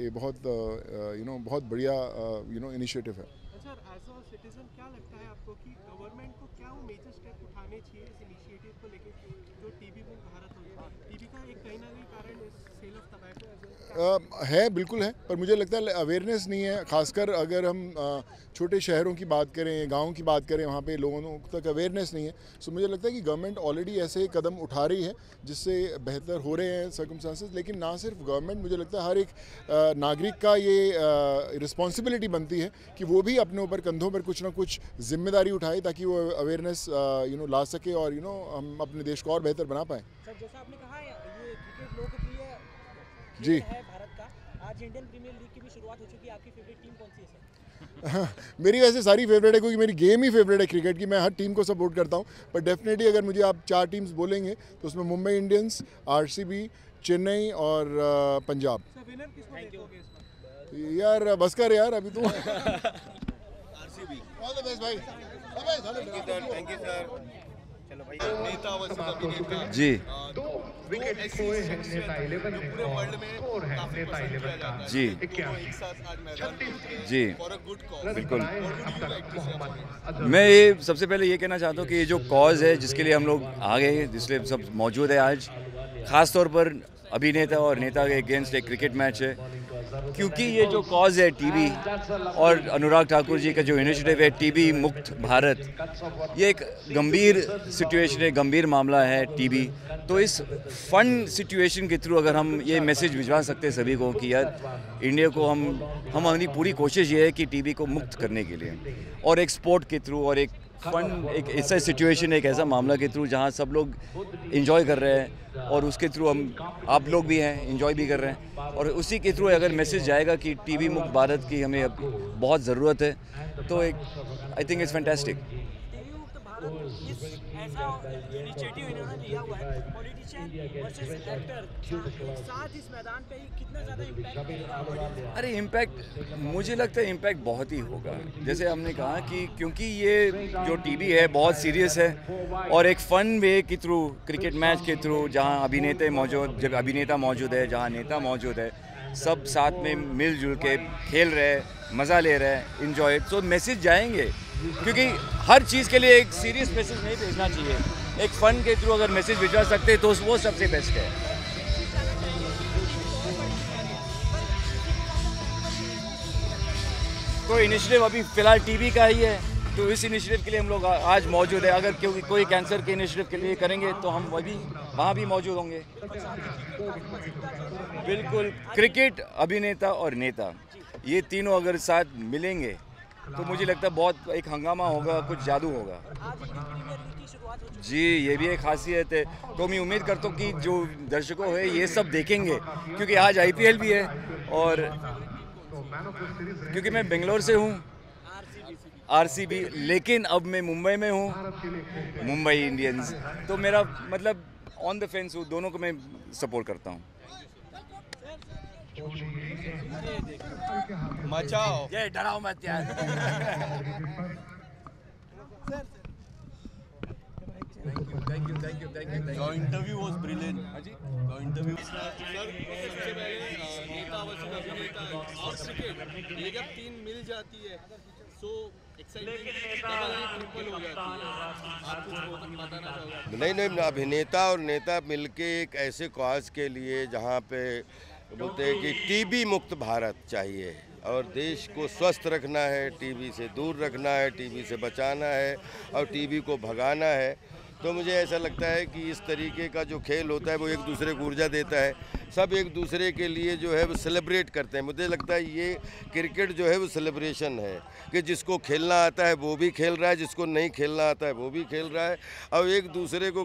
ये बहुत बहुत बढ़िया इनिशिएटिव है। सर, एज अ सिटीजन क्या लगता है आपको कि गवर्नमेंट को क्या वो मेजर स्टेप उठाने चाहिए इस इनिशिएटिव को लेके जो टीबी मुक्त भारत हो जाए? टीबी का एक कहीं ना कहीं कारण सेल ऑफ टबैको है, बिल्कुल है, पर मुझे लगता है अवेयरनेस नहीं है। खासकर अगर हम छोटे शहरों की बात करें, गाँव की बात करें, वहाँ पे लोगों तक अवेयरनेस नहीं है। सो मुझे लगता है कि गवर्नमेंट ऑलरेडी ऐसे कदम उठा रही है जिससे बेहतर हो रहे हैं सर्कमस्टांसेस। लेकिन ना सिर्फ गवर्नमेंट, मुझे लगता है हर एक नागरिक का ये रिस्पॉन्सिबिलिटी बनती है कि वो भी अपने ऊपर कंधों पर कुछ ना कुछ जिम्मेदारी उठाए, ताकि वो अवेयरनेस ला सके और हम अपने देश को और बेहतर बना पाएँ। जैसा आपने कहा ये क्रिकेट लोकप्रिय जी है भारत का, आज इंडियन प्रीमियर लीग की भी शुरुआत हो चुकी है, आपकी फेवरेट टीम कौन सी है सर? मेरी वैसे सारी फेवरेट है, क्योंकि मेरी गेम ही फेवरेट है क्रिकेट की। मैं हर टीम को सपोर्ट करता हूँ, पर डेफिनेटली अगर मुझे आप 4 टीम्स बोलेंगे तो उसमें मुंबई इंडियंस, आरसीबी, चेन्नई और पंजाब। यार बस कर यार, अभी तो आरसीबी। ऑल द बेस्ट भाई। Thank you sir. चलो भाई, नेता वर्सेस अभिनेता जी विकेट खोए हैं नेता 11 ने, पूरे वर्ल्ड में स्कोर है नेता 11 का जी 81 जी फॉर अ गुड कॉज। बिल्कुल। मैं ये सबसे पहले ये कहना चाहता हूँ कि ये जो कॉज है जिसके लिए हम लोग आ गए, जिसलिए सब मौजूद है आज, ख़ास तौर पर अभिनेता और नेता के अगेंस्ट एक क्रिकेट मैच है, क्योंकि ये जो कॉज है टीबी और अनुराग ठाकुर जी का जो इनिशिएटिव है टीबी मुक्त भारत, ये एक गंभीर सिचुएशन है, गंभीर मामला है टीबी। तो इस फन सिचुएशन के थ्रू अगर हम ये मैसेज भिजवा सकते हैं सभी को कि यार इंडिया को हमारी पूरी कोशिश ये है कि टीबी को मुक्त करने के लिए, और एक स्पोर्ट के थ्रू और एक फन, एक ऐसा सिचुएशन, एक ऐसा मामला के थ्रू जहाँ सब लोग एंजॉय कर रहे हैं और उसके थ्रू हम आप लोग भी हैं, एंजॉय भी कर रहे हैं, और उसी के थ्रू अगर मैसेज जाएगा कि टीवी मुक्त भारत की हमें अब बहुत ज़रूरत है, तो एक आई थिंक इट्स फैंटास्टिक। ऐसा इनिशिएटिव इन्होंने लिया हुआ है, पॉलिटिशियन वर्सेस एक्टर, साथ इस मैदान पे कितना ज़्यादा इम्पैक्ट? अरे इम्पैक्ट, मुझे लगता है इम्पैक्ट बहुत ही होगा। जैसे हमने कहा कि क्योंकि ये जो टीवी है बहुत सीरियस है, और एक फ़न वे के थ्रू, क्रिकेट मैच के थ्रू, जहाँ जब अभिनेता मौजूद है, जहाँ नेता मौजूद है, सब साथ में मिलजुल के खेल रहे हैं, मज़ा ले रहे हैं, इन्जॉय, तो मैसेज जाएंगे। क्योंकि हर चीज़ के लिए एक सीरियस मैसेज नहीं भेजना चाहिए, एक फ़न के थ्रू अगर मैसेज भिजवा सकते हैं तो वो सबसे बेस्ट है। तो इनिशिएटिव अभी फ़िलहाल टीवी का ही है, तो इस इनिशिएटिव के लिए हम लोग आज मौजूद है। अगर क्योंकि कोई कैंसर के इनिशिएटिव के लिए करेंगे तो हम वहाँ भी मौजूद होंगे। बिल्कुल, क्रिकेट, अभिनेता और नेता, ये तीनों अगर साथ मिलेंगे तो मुझे लगता है बहुत एक हंगामा होगा, कुछ जादू होगा। जी, ये भी एक खासियत है। तो मैं उम्मीद करता हूँ कि जो दर्शकों है ये सब देखेंगे, क्योंकि आज IPL भी है, और क्योंकि मैं बेंगलोर से हूँ, RCB, लेकिन अब मैं मुंबई में हूँ, मुंबई इंडियंस, तो मेरा मतलब ऑन द फेंस हूँ, दोनों को मैं सपोर्ट करता हूँ। मचाओ, ये डराओ मत यार। Thank you. Your interview was brilliant. Your interview. Sir, सबसे पहले नेता वर्सेस अभिनेता और क्रिकेट, ये जब तीन मिल जाती है, सो एक्साइटमेंट ट्रिपल हो जाती है। आप कुछ बताना चाहोगे? नहीं, अभिनेता और नेता मिलके एक ऐसे कॉज के लिए जहाँ पे बोलते हैं कि टीबी मुक्त भारत चाहिए, और देश को स्वस्थ रखना है, टीवी से दूर रखना है, टीवी से बचाना है और टीवी को भगाना है। तो मुझे ऐसा लगता है कि इस तरीके का जो खेल होता है वो एक दूसरे को ऊर्जा देता है, सब एक दूसरे के लिए जो है वो सेलिब्रेट करते हैं। मुझे लगता है ये क्रिकेट जो है वो सेलिब्रेशन है, कि जिसको खेलना आता है वो भी खेल रहा है, जिसको नहीं खेलना आता है वो भी खेल रहा है, और एक दूसरे को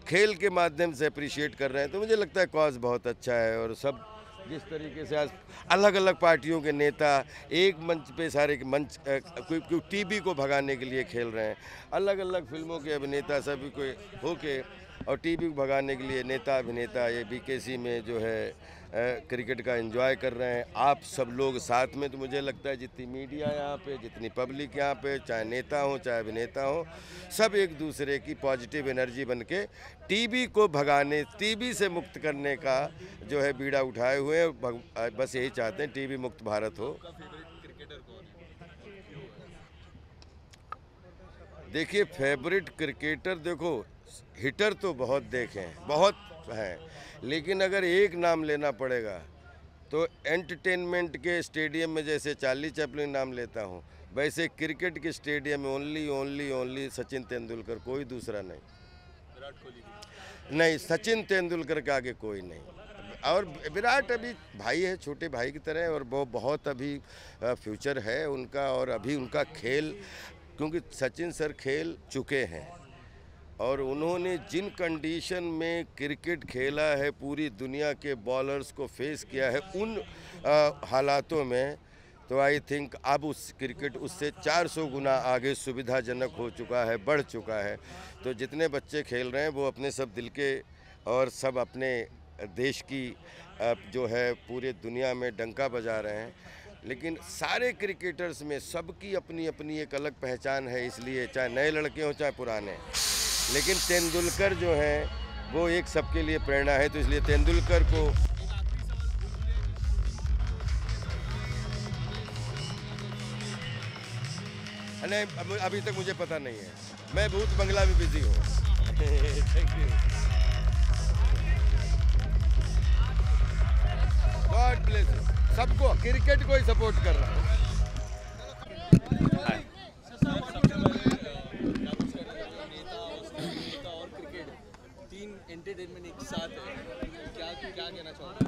खेल के माध्यम से अप्रिशिएट कर रहे हैं। तो मुझे लगता है कॉज बहुत अच्छा है, और सब जिस तरीके से आज अलग अलग पार्टियों के नेता एक मंच पे सारे के मंच कोई टीबी को भगाने के लिए खेल रहे हैं, अलग अलग फिल्मों के अभिनेता सभी कोई होके और टीबी को भगाने के लिए नेता अभिनेता ये BKC में जो है क्रिकेट का एंजॉय कर रहे हैं। आप सब लोग साथ में, तो मुझे लगता है जितनी मीडिया यहाँ पे, जितनी पब्लिक यहाँ पे, चाहे नेता हो चाहे अभिनेता हो, सब एक दूसरे की पॉजिटिव एनर्जी बन के टीबी को भगाने, टीबी से मुक्त करने का जो है बीड़ा उठाए हुए हैं। बस यही चाहते हैं टीबी मुक्त भारत हो। देखिए, फेवरेट क्रिकेटर, देखो हिटर तो बहुत देखे हैं, बहुत हैं, लेकिन अगर एक नाम लेना पड़ेगा तो एंटरटेनमेंट के स्टेडियम में जैसे चार्ली चैपलिन नाम लेता हूँ, वैसे क्रिकेट के स्टेडियम में ओनली सचिन तेंदुलकर, कोई दूसरा नहीं। विराट कोहली नहीं, सचिन तेंदुलकर के आगे कोई नहीं। और विराट अभी भाई है, छोटे भाई की तरह, और वो बहुत अभी फ्यूचर है उनका, और अभी उनका खेल, क्योंकि सचिन सर खेल चुके हैं और उन्होंने जिन कंडीशन में क्रिकेट खेला है, पूरी दुनिया के बॉलर्स को फेस किया है उन हालातों में, तो आई थिंक अब उस क्रिकेट उससे 400 गुना आगे सुविधाजनक हो चुका है, बढ़ चुका है। तो जितने बच्चे खेल रहे हैं वो अपने सब दिल के और सब अपने देश की जो है पूरे दुनिया में डंका बजा रहे हैं। लेकिन सारे क्रिकेटर्स में सबकी अपनी अपनी एक अलग पहचान है, इसलिए चाहे नए लड़के हों चाहे पुराने, लेकिन तेंदुलकर जो हैं वो एक सबके लिए प्रेरणा है। तो इसलिए तेंदुलकर को नहीं, अभी तक मुझे पता नहीं है, मैं भूत बंगला में बिजी हूँ। थैंक यू, गॉड ब्लेस सबको, क्रिकेट को ही सपोर्ट कर रहा हूँ। एंटरटेनमेंट एक साथ है, क्या कहना चाहोगे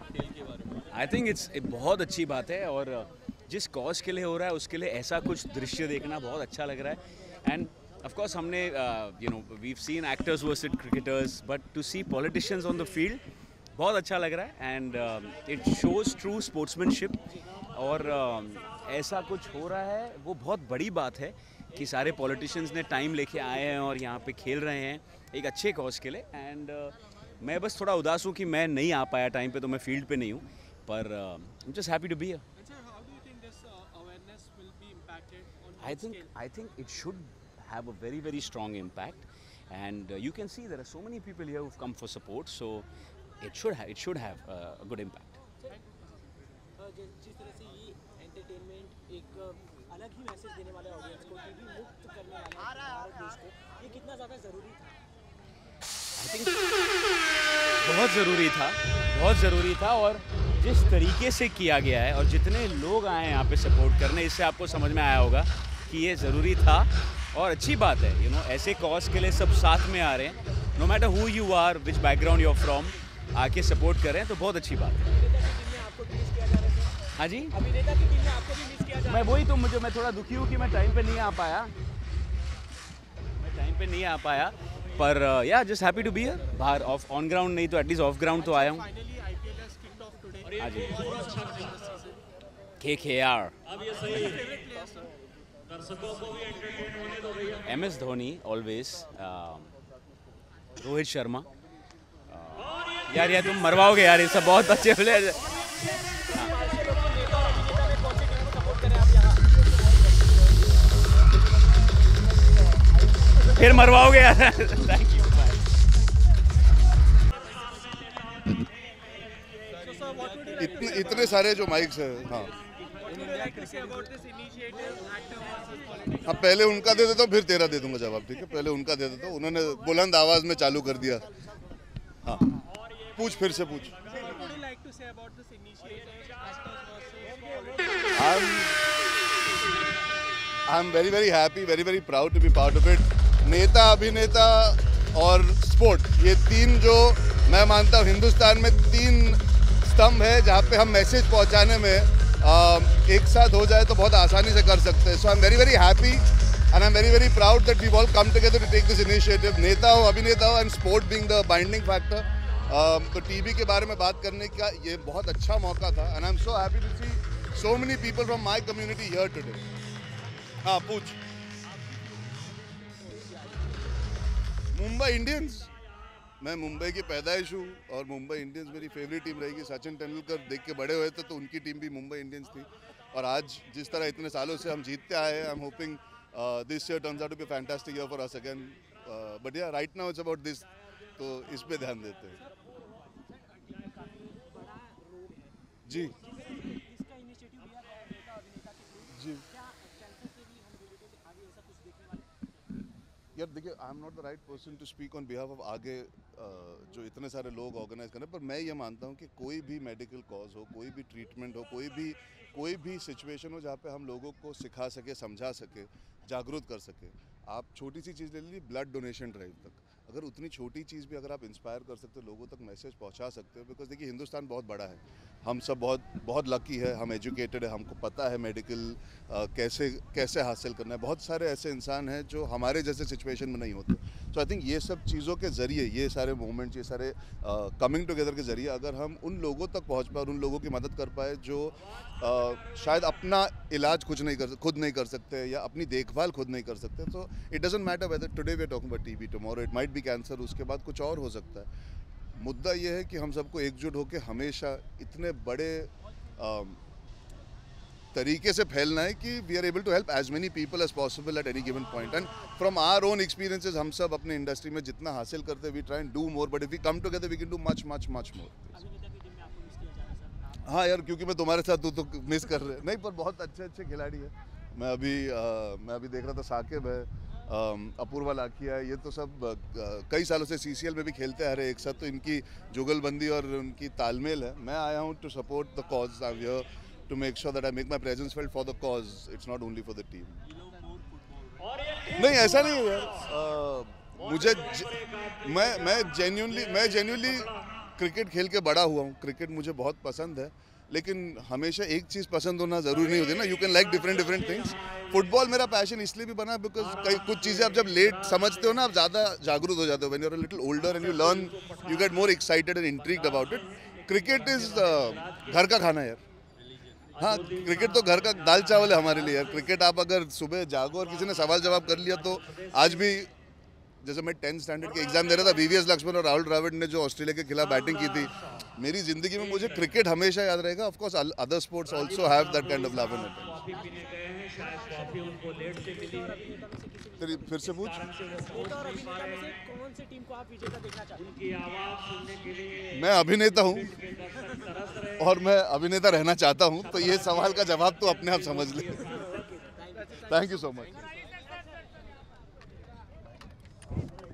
खेल के बारे में? आई थिंक इट्स बहुत अच्छी बात है, और जिस कॉज के लिए हो रहा है उसके लिए ऐसा कुछ दृश्य देखना बहुत अच्छा लग रहा है। And of course, हमने we've seen actors versus cricketers, but to see politicians on the field, बहुत अच्छा लग रहा है. And it shows true sportsmanship. और ऐसा कुछ हो रहा है, वो बहुत बड़ी बात है कि सारे politicians ने टाइम लेके आए हैं और यहाँ पे खेल रहे हैं एक अच्छे कॉज के लिए. एंड मैं बस थोड़ा उदास हूँ कि मैं नहीं आ पाया टाइम पे, तो मैं फील्ड पे नहीं हूँ, पर I'm just happy to be here. I think it should have a very, very strong impact, and you can see there are so many people here who've come for support, so it should have a good impact. जिस तरह से ये एंटरटेनमेंट एक अलग ही मैसेज देने वाला ऑडियंस को, टीवी मुक्त करने वाला भारत देश को, ये कितना ज़्यादा ज़रूरी था? I think बहुत ज़रूरी था और जिस तरीके से किया गया है और जितने लोग आए हैं यहाँ पे सपोर्ट करने, इससे आपको समझ में आया होगा कि ये ज़रूरी था और अच्छी बात है. ऐसे कॉज के लिए सब साथ में आ रहे हैं, no matter who you are, which background you are from, आके सपोर्ट कर रहे हैं, तो बहुत अच्छी बात है. हाँ जी, अभिनेता की टीम में आपको भी मिस किया जा रहा है. मैं थोड़ा दुखी हूँ कि मैं टाइम पे नहीं आ पाया, पर yeah just happy to be here. बाहर ऑन ग्राउंड नहीं तो एटलीस्ट ऑफ ग्राउंड तो आया हूँ. हाँ जी, KKR, MS Dhoni always, Rohit Sharma. यार तुम मरवाओगे यार, ये सब बहुत अच्छे प्लेयर. फिर मरवाओगे यार. Thank you. इतने सारे जो माइक्स हैं. हाँ, पहले उनका दे देता हूँ, फिर तेरा दे दूंगा जवाब. ठीक है, पहले उनका दे देता हूँ. उन्होंने बुलंद आवाज में चालू कर दिया. हाँ, पूछ, फिर से पूछ. I am very very happy, very very proud to be part of it. नेता, अभिनेता और स्पोर्ट, ये तीन जो मैं मानता हूँ हिंदुस्तान में तीन स्तंभ है जहाँ पे हम मैसेज पहुँचाने में एक साथ हो जाए तो बहुत आसानी से कर सकते हैं. So I am very very happy and I am very very proud that we all come together to take this initiative. नेता हो, अभिनेता हो, and sport being the binding factor. तो टीवी के बारे में बात करने का ये बहुत अच्छा मौका था and I am so happy to see so many people from my community here today. हाँ, पूछ. मुंबई इंडियंस, मैं मुंबई की पैदाइश हूँ और मुंबई इंडियंस मेरी फेवरेट टीम रहेगी. सचिन तेंदुलकर देख के बड़े हुए थे तो उनकी टीम भी मुंबई इंडियंस थी. और आज जिस तरह इतने सालों से हम जीतते आए हैं, I am hoping this year turns out to be fantastic year for us again. But yeah right now it's about this, तो इस पे ध्यान देते हैं. जी जी यार देखिए, I am not the right person to speak on behalf of आगे जो इतने सारे लोग ऑर्गेनाइज करने, पर मैं ये मानता हूँ कि कोई भी मेडिकल कॉज हो, कोई भी ट्रीटमेंट हो, कोई भी सिचुएशन हो जहाँ पे हम लोगों को सिखा सके, समझा सके, जागरूक कर सके. आप छोटी सी चीज़ ले लीजिए, ब्लड डोनेशन ड्राइव तक, अगर उतनी छोटी चीज़ भी अगर आप इंस्पायर कर सकते हो, लोगों तक मैसेज पहुंचा सकते हो. बिकॉज देखिए, हिंदुस्तान बहुत बड़ा है, हम सब बहुत लकी है, हम एजुकेटेड है, हमको पता है मेडिकल कैसे हासिल करना है. बहुत सारे ऐसे इंसान हैं जो हमारे जैसे सिचुएशन में नहीं होते. सो आई थिंक ये सब चीज़ों के ज़रिए, ये सारे मूवमेंट्स, ये सारे कमिंग टुगेदर के ज़रिए अगर हम उन लोगों तक पहुँच पाए और उन लोगों की मदद कर पाए जो शायद अपना इलाज खुद नहीं कर सकते या अपनी देखभाल खुद नहीं कर सकते. तो it doesn't matter whether today we are talking about TB, tomorrow it might be cancer, उसके बाद कुछ और हो सकता है. मुद्दा ये है कि हम सबको एकजुट होकर हमेशा इतने बड़े तरीके से फैलना है कि we are able to help as many people as possible at any given point. And from our own experiences, हम सब अपने इंडस्ट्री में जितना हासिल करते हैं, we try and do more, but if we come together we can do much much much more. हाँ यार, क्योंकि मैं तुम्हारे साथ तो मिस कर रहे नहीं, पर बहुत अच्छे खिलाड़ी है. मैं अभी देख रहा था, साकिब है, अपूर्वा लाखिया है, ये तो सब कई सालों से CCL में भी खेलते आ रहे हैं एक साथ. तो इनकी जुगलबंदी और उनकी तालमेल है. मैं आया हूँ to support the cause, I am here to make sure that I make my presence felt for the cause. It's not only for the team. नहीं, ऐसा नहीं है यार. मुझे मैं जेन्युइनली क्रिकेट खेल के बड़ा हुआ हूँ. क्रिकेट मुझे बहुत पसंद है लेकिन हमेशा एक चीज़ पसंद होना ज़रूरी नहीं होती ना. You can like different things. Football मेरा पैशन इसलिए भी बना बिकॉज कुछ चीज़ें आप जब लेट समझते हो ना, आप ज़्यादा जागरूक हो जाते हो. When you are a little older and you learn, you get more excited and intrigued about it. Cricket is घर का खाना यार. हाँ, क्रिकेट तो घर का दाल चावल है हमारे लिए यार. क्रिकेट आप अगर सुबह जागो और किसी ने सवाल जवाब कर लिया तो आज भी, जैसे मैं 10th स्टैंडर्ड के एग्जाम दे रहा था, वीवीएस लक्ष्मण और राहुल द्रविड़ ने जो ऑस्ट्रेलिया के खिलाफ बैटिंग की थी, मेरी जिंदगी में मुझे क्रिकेट हमेशा याद रहेगा. Of course other sports also have that kind of love in it. फिर से पूछ. कौन सी टीम को आप विजेता देखना चाहते हैं? मैं अभिनेता हूँ और मैं अभिनेता रहना चाहता हूँ, तो ये सवाल का जवाब तो अपने आप समझ ले. Thank you so much.